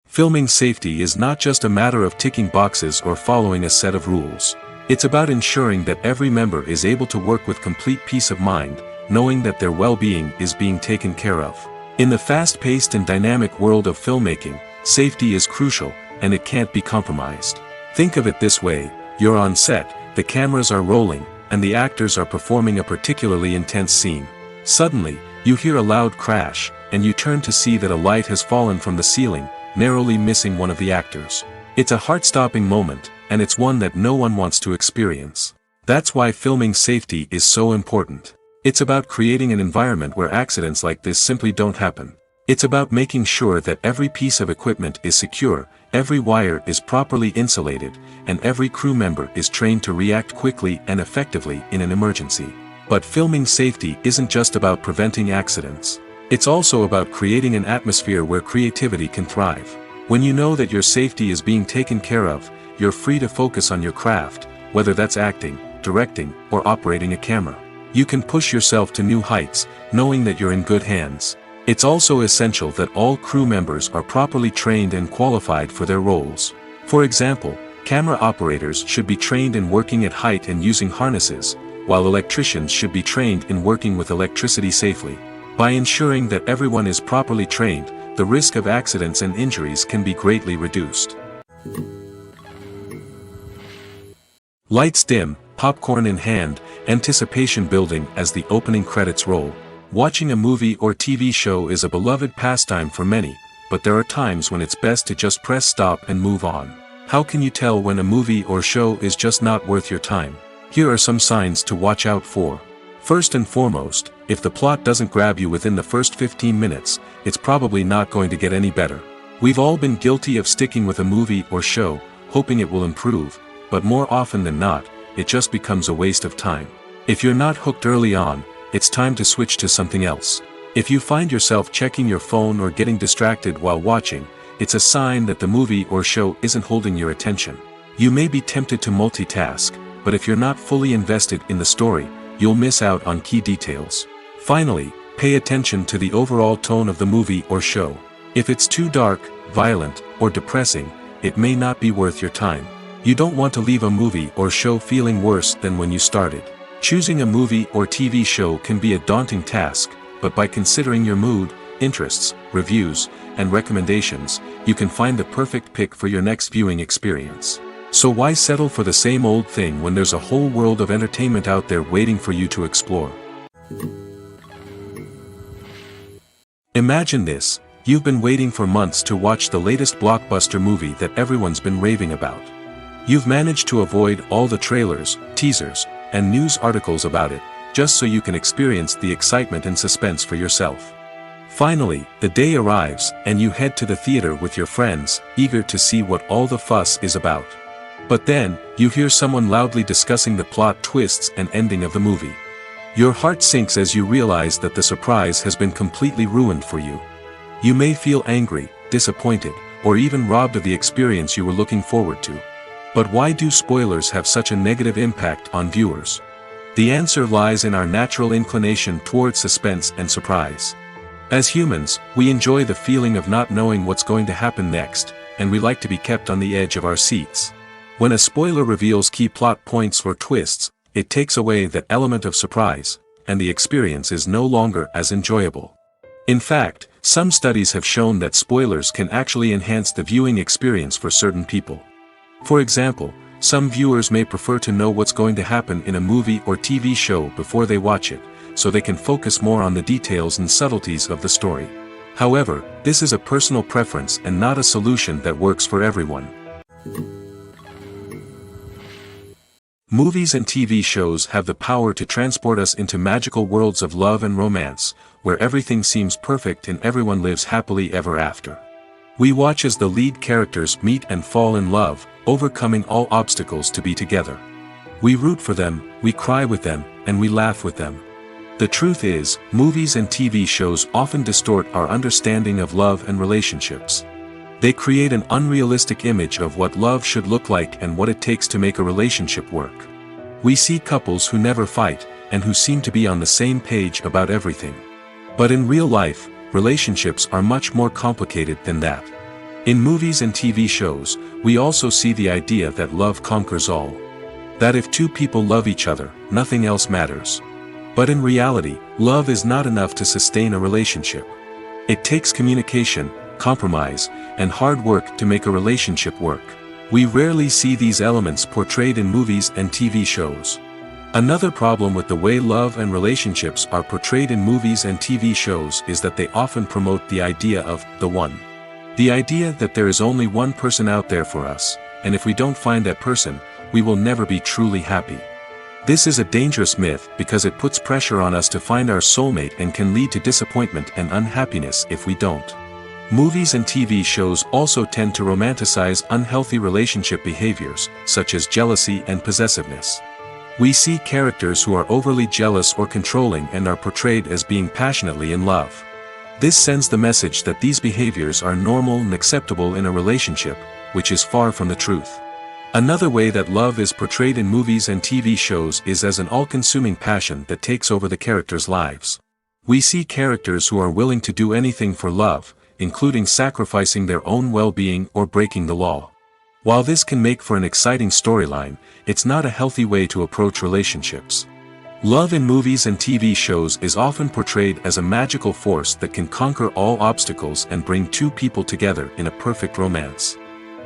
Filming safety is not just a matter of ticking boxes or following a set of rules. It's about ensuring that every member is able to work with complete peace of mind, knowing that their well-being is being taken care of. In the fast-paced and dynamic world of filmmaking, safety is crucial, and it can't be compromised. Think of it this way: you're on set, the cameras are rolling, and the actors are performing a particularly intense scene. Suddenly, you hear a loud crash, and you turn to see that a light has fallen from the ceiling, narrowly missing one of the actors. It's a heart-stopping moment, and it's one that no one wants to experience. That's why filming safety is so important. It's about creating an environment where accidents like this simply don't happen. It's about making sure that every piece of equipment is secure, every wire is properly insulated, and every crew member is trained to react quickly and effectively in an emergency. But filming safety isn't just about preventing accidents. It's also about creating an atmosphere where creativity can thrive. When you know that your safety is being taken care of, you're free to focus on your craft, whether that's acting, directing, or operating a camera. You can push yourself to new heights, knowing that you're in good hands. It's also essential that all crew members are properly trained and qualified for their roles. For example, camera operators should be trained in working at height and using harnesses, while electricians should be trained in working with electricity safely. By ensuring that everyone is properly trained, the risk of accidents and injuries can be greatly reduced. Lights dim, popcorn in hand, anticipation building as the opening credits roll. Watching a movie or TV show is a beloved pastime for many, but there are times when it's best to just press stop and move on. How can you tell when a movie or show is just not worth your time? Here are some signs to watch out for. First and foremost, if the plot doesn't grab you within the first 15 minutes, it's probably not going to get any better. We've all been guilty of sticking with a movie or show, hoping it will improve, but more often than not, it just becomes a waste of time. If you're not hooked early on, it's time to switch to something else. If you find yourself checking your phone or getting distracted while watching, it's a sign that the movie or show isn't holding your attention. You may be tempted to multitask, but if you're not fully invested in the story, you'll miss out on key details. Finally, pay attention to the overall tone of the movie or show. If it's too dark, violent, or depressing, it may not be worth your time. You don't want to leave a movie or show feeling worse than when you started. Choosing a movie or TV show can be a daunting task, but by considering your mood, interests, reviews, and recommendations, you can find the perfect pick for your next viewing experience. So why settle for the same old thing when there's a whole world of entertainment out there waiting for you to explore? Imagine this: you've been waiting for months to watch the latest blockbuster movie that everyone's been raving about. You've managed to avoid all the trailers, teasers, and news articles about it, just so you can experience the excitement and suspense for yourself. Finally, the day arrives, and you head to the theater with your friends, eager to see what all the fuss is about. But then, you hear someone loudly discussing the plot twists and ending of the movie. Your heart sinks as you realize that the surprise has been completely ruined for you. You may feel angry, disappointed, or even robbed of the experience you were looking forward to. But why do spoilers have such a negative impact on viewers? The answer lies in our natural inclination towards suspense and surprise. As humans, we enjoy the feeling of not knowing what's going to happen next, and we like to be kept on the edge of our seats. When a spoiler reveals key plot points or twists, it takes away that element of surprise, and the experience is no longer as enjoyable. In fact, some studies have shown that spoilers can actually enhance the viewing experience for certain people. For example, some viewers may prefer to know what's going to happen in a movie or TV show before they watch it, so they can focus more on the details and subtleties of the story. However, this is a personal preference and not a solution that works for everyone. Movies and TV shows have the power to transport us into magical worlds of love and romance, where everything seems perfect and everyone lives happily ever after. We watch as the lead characters meet and fall in love, overcoming all obstacles to be together. We root for them, we cry with them, and we laugh with them. The truth is, movies and TV shows often distort our understanding of love and relationships. They create an unrealistic image of what love should look like and what it takes to make a relationship work. We see couples who never fight, and who seem to be on the same page about everything. But in real life, relationships are much more complicated than that. In movies and TV shows, we also see the idea that love conquers all. That if two people love each other, nothing else matters. But in reality, love is not enough to sustain a relationship. It takes communication, compromise, and hard work to make a relationship work. We rarely see these elements portrayed in movies and TV shows. Another problem with the way love and relationships are portrayed in movies and TV shows is that they often promote the idea of the one. The idea that there is only one person out there for us, and if we don't find that person, we will never be truly happy. This is a dangerous myth because it puts pressure on us to find our soulmate and can lead to disappointment and unhappiness if we don't. Movies and TV shows also tend to romanticize unhealthy relationship behaviors, such as jealousy and possessiveness. We see characters who are overly jealous or controlling and are portrayed as being passionately in love. This sends the message that these behaviors are normal and acceptable in a relationship, which is far from the truth. Another way that love is portrayed in movies and TV shows is as an all-consuming passion that takes over the characters' lives. We see characters who are willing to do anything for love, including sacrificing their own well-being or breaking the law. While this can make for an exciting storyline, it's not a healthy way to approach relationships. Love in movies and TV shows is often portrayed as a magical force that can conquer all obstacles and bring two people together in a perfect romance.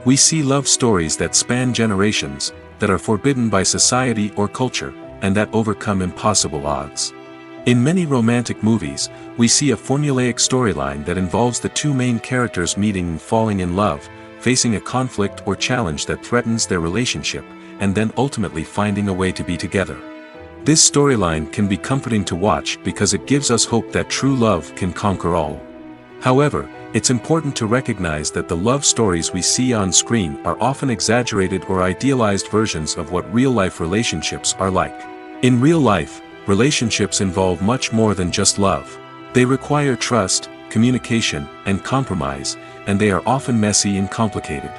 We see love stories that span generations, that are forbidden by society or culture, and that overcome impossible odds. In many romantic movies, we see a formulaic storyline that involves the two main characters meeting and falling in love, facing a conflict or challenge that threatens their relationship, and then ultimately finding a way to be together. This storyline can be comforting to watch because it gives us hope that true love can conquer all. However, it's important to recognize that the love stories we see on screen are often exaggerated or idealized versions of what real-life relationships are like. In real life, relationships involve much more than just love. They require trust, communication, and compromise, and they are often messy and complicated.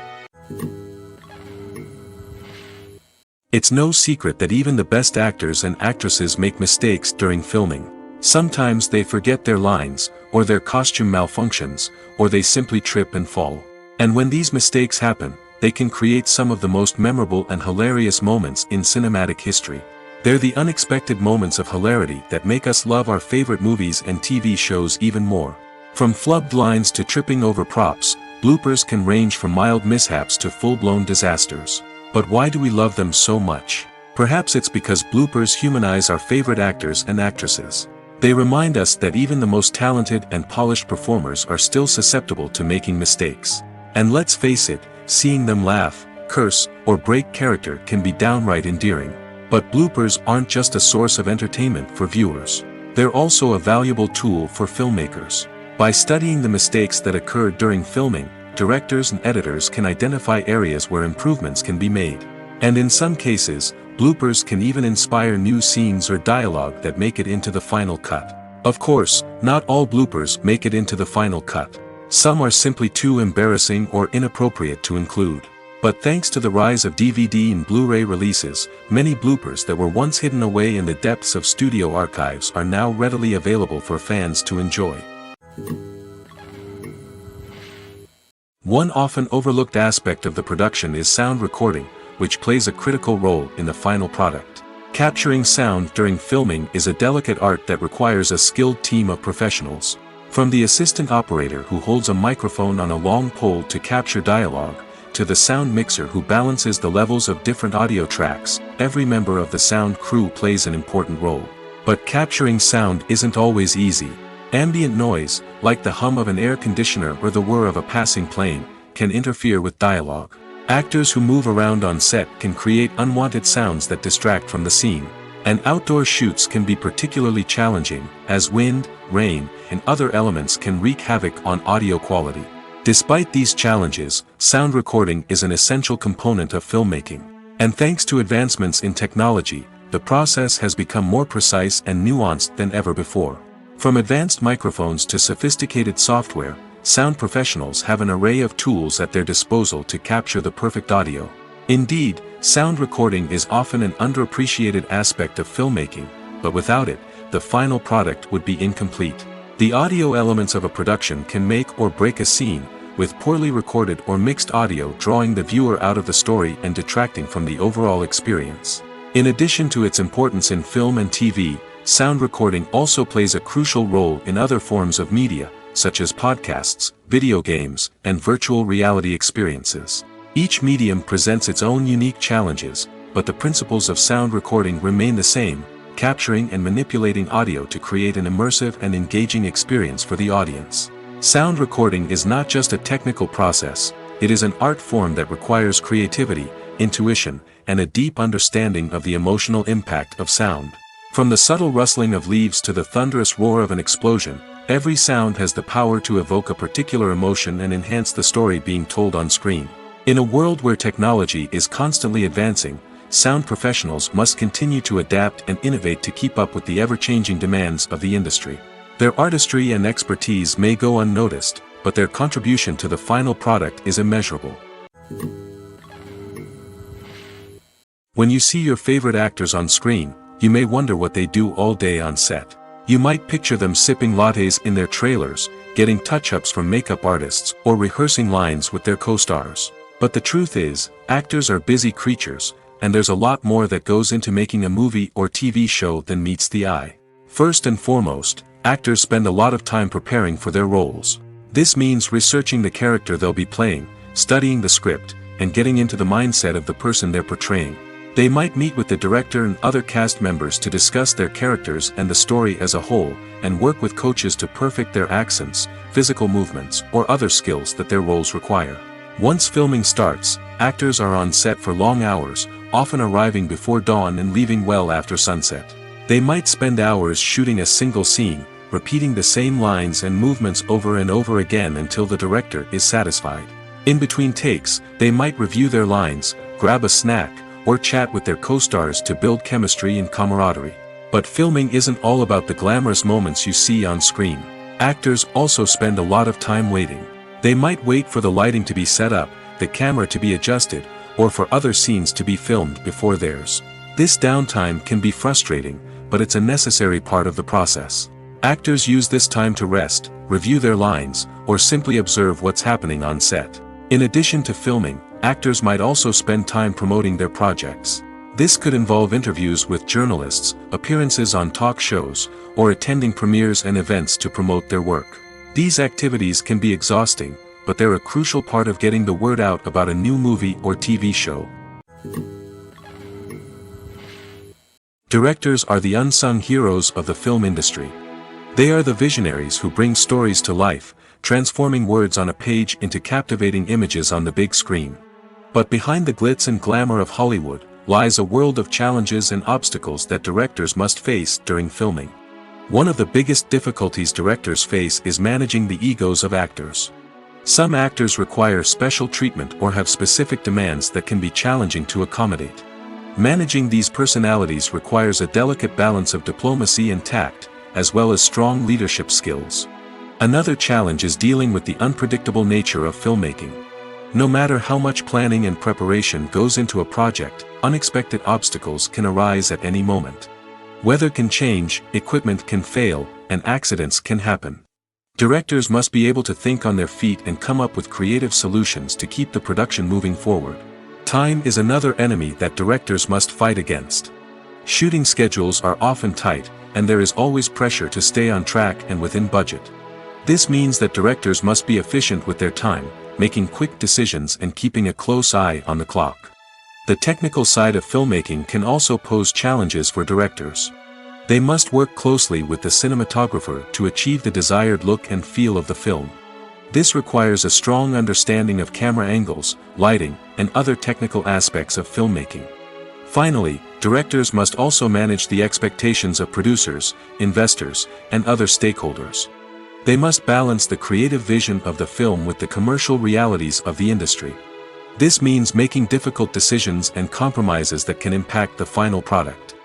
It's no secret that even the best actors and actresses make mistakes during filming. Sometimes they forget their lines, or their costume malfunctions, or they simply trip and fall. And when these mistakes happen, they can create some of the most memorable and hilarious moments in cinematic history. They're the unexpected moments of hilarity that make us love our favorite movies and TV shows even more. From flubbed lines to tripping over props, bloopers can range from mild mishaps to full-blown disasters. But why do we love them so much? Perhaps it's because bloopers humanize our favorite actors and actresses. They remind us that even the most talented and polished performers are still susceptible to making mistakes. And let's face it, seeing them laugh, curse, or break character can be downright endearing. But bloopers aren't just a source of entertainment for viewers. They're also a valuable tool for filmmakers. By studying the mistakes that occurred during filming, directors and editors can identify areas where improvements can be made. And in some cases, bloopers can even inspire new scenes or dialogue that make it into the final cut. Of course, not all bloopers make it into the final cut. Some are simply too embarrassing or inappropriate to include. But thanks to the rise of DVD and Blu-ray releases, many bloopers that were once hidden away in the depths of studio archives are now readily available for fans to enjoy. One often overlooked aspect of the production is sound recording, which plays a critical role in the final product. Capturing sound during filming is a delicate art that requires a skilled team of professionals. From the assistant operator who holds a microphone on a long pole to capture dialogue, to the sound mixer who balances the levels of different audio tracks, every member of the sound crew plays an important role. But capturing sound isn't always easy. Ambient noise, like the hum of an air conditioner or the whir of a passing plane, can interfere with dialogue. Actors who move around on set can create unwanted sounds that distract from the scene. And outdoor shoots can be particularly challenging, as wind, rain, and other elements can wreak havoc on audio quality. Despite these challenges, sound recording is an essential component of filmmaking. And thanks to advancements in technology, the process has become more precise and nuanced than ever before. From advanced microphones to sophisticated software, sound professionals have an array of tools at their disposal to capture the perfect audio. Indeed, sound recording is often an underappreciated aspect of filmmaking, but without it, the final product would be incomplete. The audio elements of a production can make or break a scene, with poorly recorded or mixed audio drawing the viewer out of the story and detracting from the overall experience. In addition to its importance in film and TV, sound recording also plays a crucial role in other forms of media, such as podcasts, video games, and virtual reality experiences. Each medium presents its own unique challenges, but the principles of sound recording remain the same, capturing and manipulating audio to create an immersive and engaging experience for the audience. Sound recording is not just a technical process, it is an art form that requires creativity, intuition, and a deep understanding of the emotional impact of sound. From the subtle rustling of leaves to the thunderous roar of an explosion, every sound has the power to evoke a particular emotion and enhance the story being told on screen. In a world where technology is constantly advancing, sound professionals must continue to adapt and innovate to keep up with the ever-changing demands of the industry. Their artistry and expertise may go unnoticed, but their contribution to the final product is immeasurable. When you see your favorite actors on screen, you may wonder what they do all day on set. You might picture them sipping lattes in their trailers, getting touch-ups from makeup artists, or rehearsing lines with their co-stars. But the truth is, actors are busy creatures, and there's a lot more that goes into making a movie or TV show than meets the eye. First and foremost, actors spend a lot of time preparing for their roles. This means researching the character they'll be playing, studying the script, and getting into the mindset of the person they're portraying. They might meet with the director and other cast members to discuss their characters and the story as a whole, and work with coaches to perfect their accents, physical movements, or other skills that their roles require. Once filming starts, actors are on set for long hours, often arriving before dawn and leaving well after sunset. They might spend hours shooting a single scene, repeating the same lines and movements over and over again until the director is satisfied. In between takes, they might review their lines, grab a snack, or chat with their co-stars to build chemistry and camaraderie. But filming isn't all about the glamorous moments you see on screen. Actors also spend a lot of time waiting. They might wait for the lighting to be set up, the camera to be adjusted, or for other scenes to be filmed before theirs. This downtime can be frustrating, but it's a necessary part of the process. Actors use this time to rest, review their lines, or simply observe what's happening on set. In addition to filming, actors might also spend time promoting their projects. This could involve interviews with journalists, appearances on talk shows, or attending premieres and events to promote their work. These activities can be exhausting, but they're a crucial part of getting the word out about a new movie or TV show. Directors are the unsung heroes of the film industry. They are the visionaries who bring stories to life, transforming words on a page into captivating images on the big screen. But behind the glitz and glamour of Hollywood, lies a world of challenges and obstacles that directors must face during filming. One of the biggest difficulties directors face is managing the egos of actors. Some actors require special treatment or have specific demands that can be challenging to accommodate. Managing these personalities requires a delicate balance of diplomacy and tact, as well as strong leadership skills. Another challenge is dealing with the unpredictable nature of filmmaking. No matter how much planning and preparation goes into a project, unexpected obstacles can arise at any moment. Weather can change, equipment can fail, and accidents can happen. Directors must be able to think on their feet and come up with creative solutions to keep the production moving forward. Time is another enemy that directors must fight against. Shooting schedules are often tight, and there is always pressure to stay on track and within budget. This means that directors must be efficient with their time, making quick decisions and keeping a close eye on the clock. The technical side of filmmaking can also pose challenges for directors. They must work closely with the cinematographer to achieve the desired look and feel of the film. This requires a strong understanding of camera angles, lighting, and other technical aspects of filmmaking. Finally, directors must also manage the expectations of producers, investors, and other stakeholders. They must balance the creative vision of the film with the commercial realities of the industry. This means making difficult decisions and compromises that can impact the final product.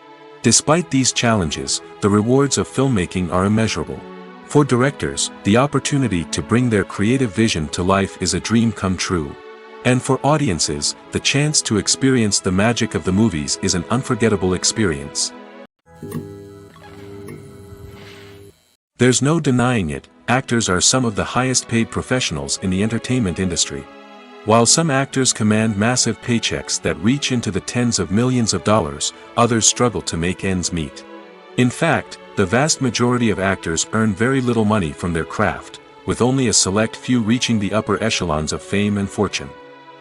Despite these challenges, the rewards of filmmaking are immeasurable. For directors, the opportunity to bring their creative vision to life is a dream come true. And for audiences, the chance to experience the magic of the movies is an unforgettable experience. There's no denying it, actors are some of the highest paid professionals in the entertainment industry. While some actors command massive paychecks that reach into the tens of millions of dollars, others struggle to make ends meet. In fact, the vast majority of actors earn very little money from their craft, with only a select few reaching the upper echelons of fame and fortune.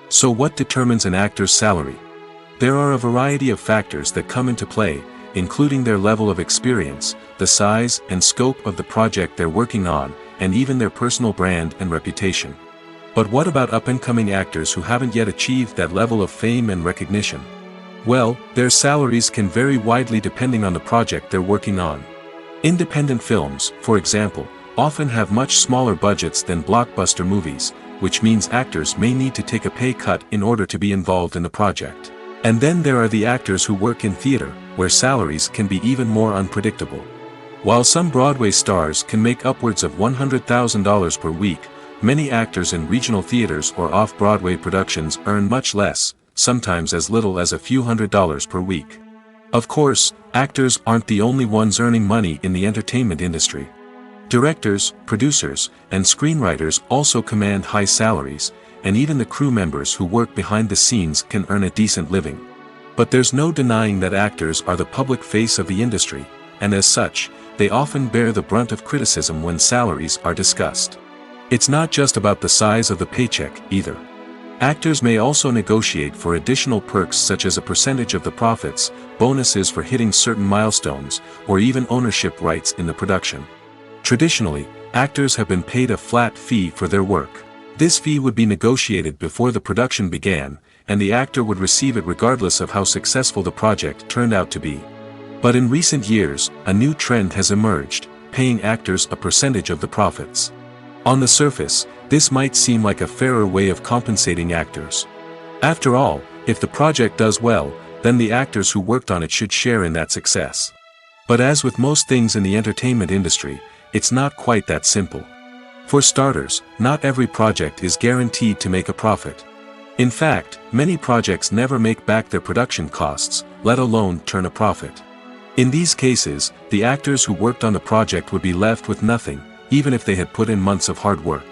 So what determines an actor's salary? There are a variety of factors that come into play, including their level of experience, the size and scope of the project they're working on, and even their personal brand and reputation. But what about up-and-coming actors who haven't yet achieved that level of fame and recognition? Well, their salaries can vary widely depending on the project they're working on. Independent films, for example, often have much smaller budgets than blockbuster movies, which means actors may need to take a pay cut in order to be involved in the project. And then there are the actors who work in theater, where salaries can be even more unpredictable. While some Broadway stars can make upwards of $100,000 per week, many actors in regional theaters or off-Broadway productions earn much less, sometimes as little as a few $100s per week. Of course, actors aren't the only ones earning money in the entertainment industry. Directors, producers, and screenwriters also command high salaries, and even the crew members who work behind the scenes can earn a decent living. But there's no denying that actors are the public face of the industry, and as such, they often bear the brunt of criticism when salaries are discussed. It's not just about the size of the paycheck, either. Actors may also negotiate for additional perks such as a percentage of the profits, bonuses for hitting certain milestones, or even ownership rights in the production. Traditionally, actors have been paid a flat fee for their work. This fee would be negotiated before the production began, and the actor would receive it regardless of how successful the project turned out to be. But in recent years, a new trend has emerged, paying actors a percentage of the profits. On the surface, this might seem like a fairer way of compensating actors. After all, if the project does well, then the actors who worked on it should share in that success. But as with most things in the entertainment industry, it's not quite that simple. For starters, not every project is guaranteed to make a profit. In fact, many projects never make back their production costs, let alone turn a profit. In these cases, the actors who worked on the project would be left with nothing, even if they had put in months of hard work.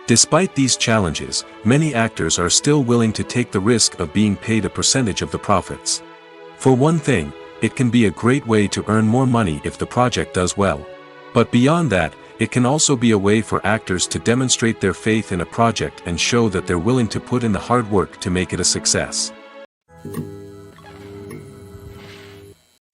Despite these challenges, many actors are still willing to take the risk of being paid a percentage of the profits. For one thing, it can be a great way to earn more money if the project does well. But beyond that, it can also be a way for actors to demonstrate their faith in a project and show that they're willing to put in the hard work to make it a success.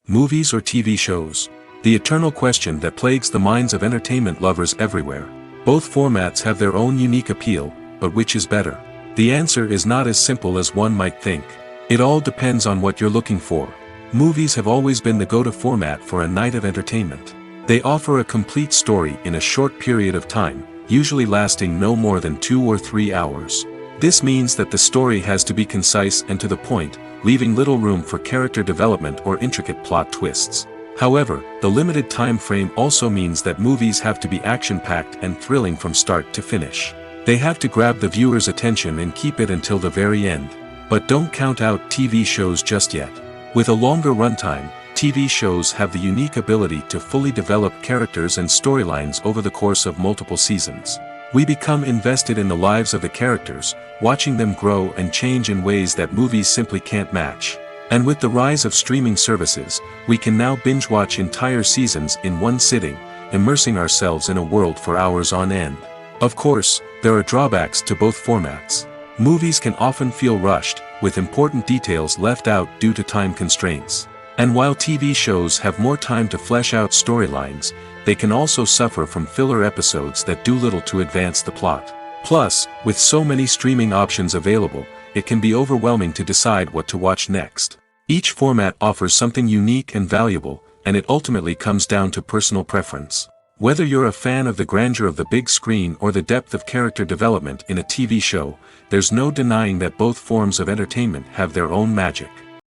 Movies or TV shows? The eternal question that plagues the minds of entertainment lovers everywhere. Both formats have their own unique appeal, but which is better? The answer is not as simple as one might think. It all depends on what you're looking for. Movies have always been the go-to format for a night of entertainment. They offer a complete story in a short period of time, usually lasting no more than 2 or 3 hours. This means that the story has to be concise and to the point, leaving little room for character development or intricate plot twists. However, the limited time frame also means that movies have to be action-packed and thrilling from start to finish. They have to grab the viewer's attention and keep it until the very end. But don't count out TV shows just yet. With a longer runtime, TV shows have the unique ability to fully develop characters and storylines over the course of multiple seasons. We become invested in the lives of the characters, watching them grow and change in ways that movies simply can't match. And with the rise of streaming services, we can now binge-watch entire seasons in one sitting, immersing ourselves in a world for hours on end. Of course, there are drawbacks to both formats. Movies can often feel rushed, with important details left out due to time constraints. And while TV shows have more time to flesh out storylines, they can also suffer from filler episodes that do little to advance the plot. Plus, with so many streaming options available, it can be overwhelming to decide what to watch next. Each format offers something unique and valuable, and it ultimately comes down to personal preference. Whether you're a fan of the grandeur of the big screen or the depth of character development in a TV show, there's no denying that both forms of entertainment have their own magic.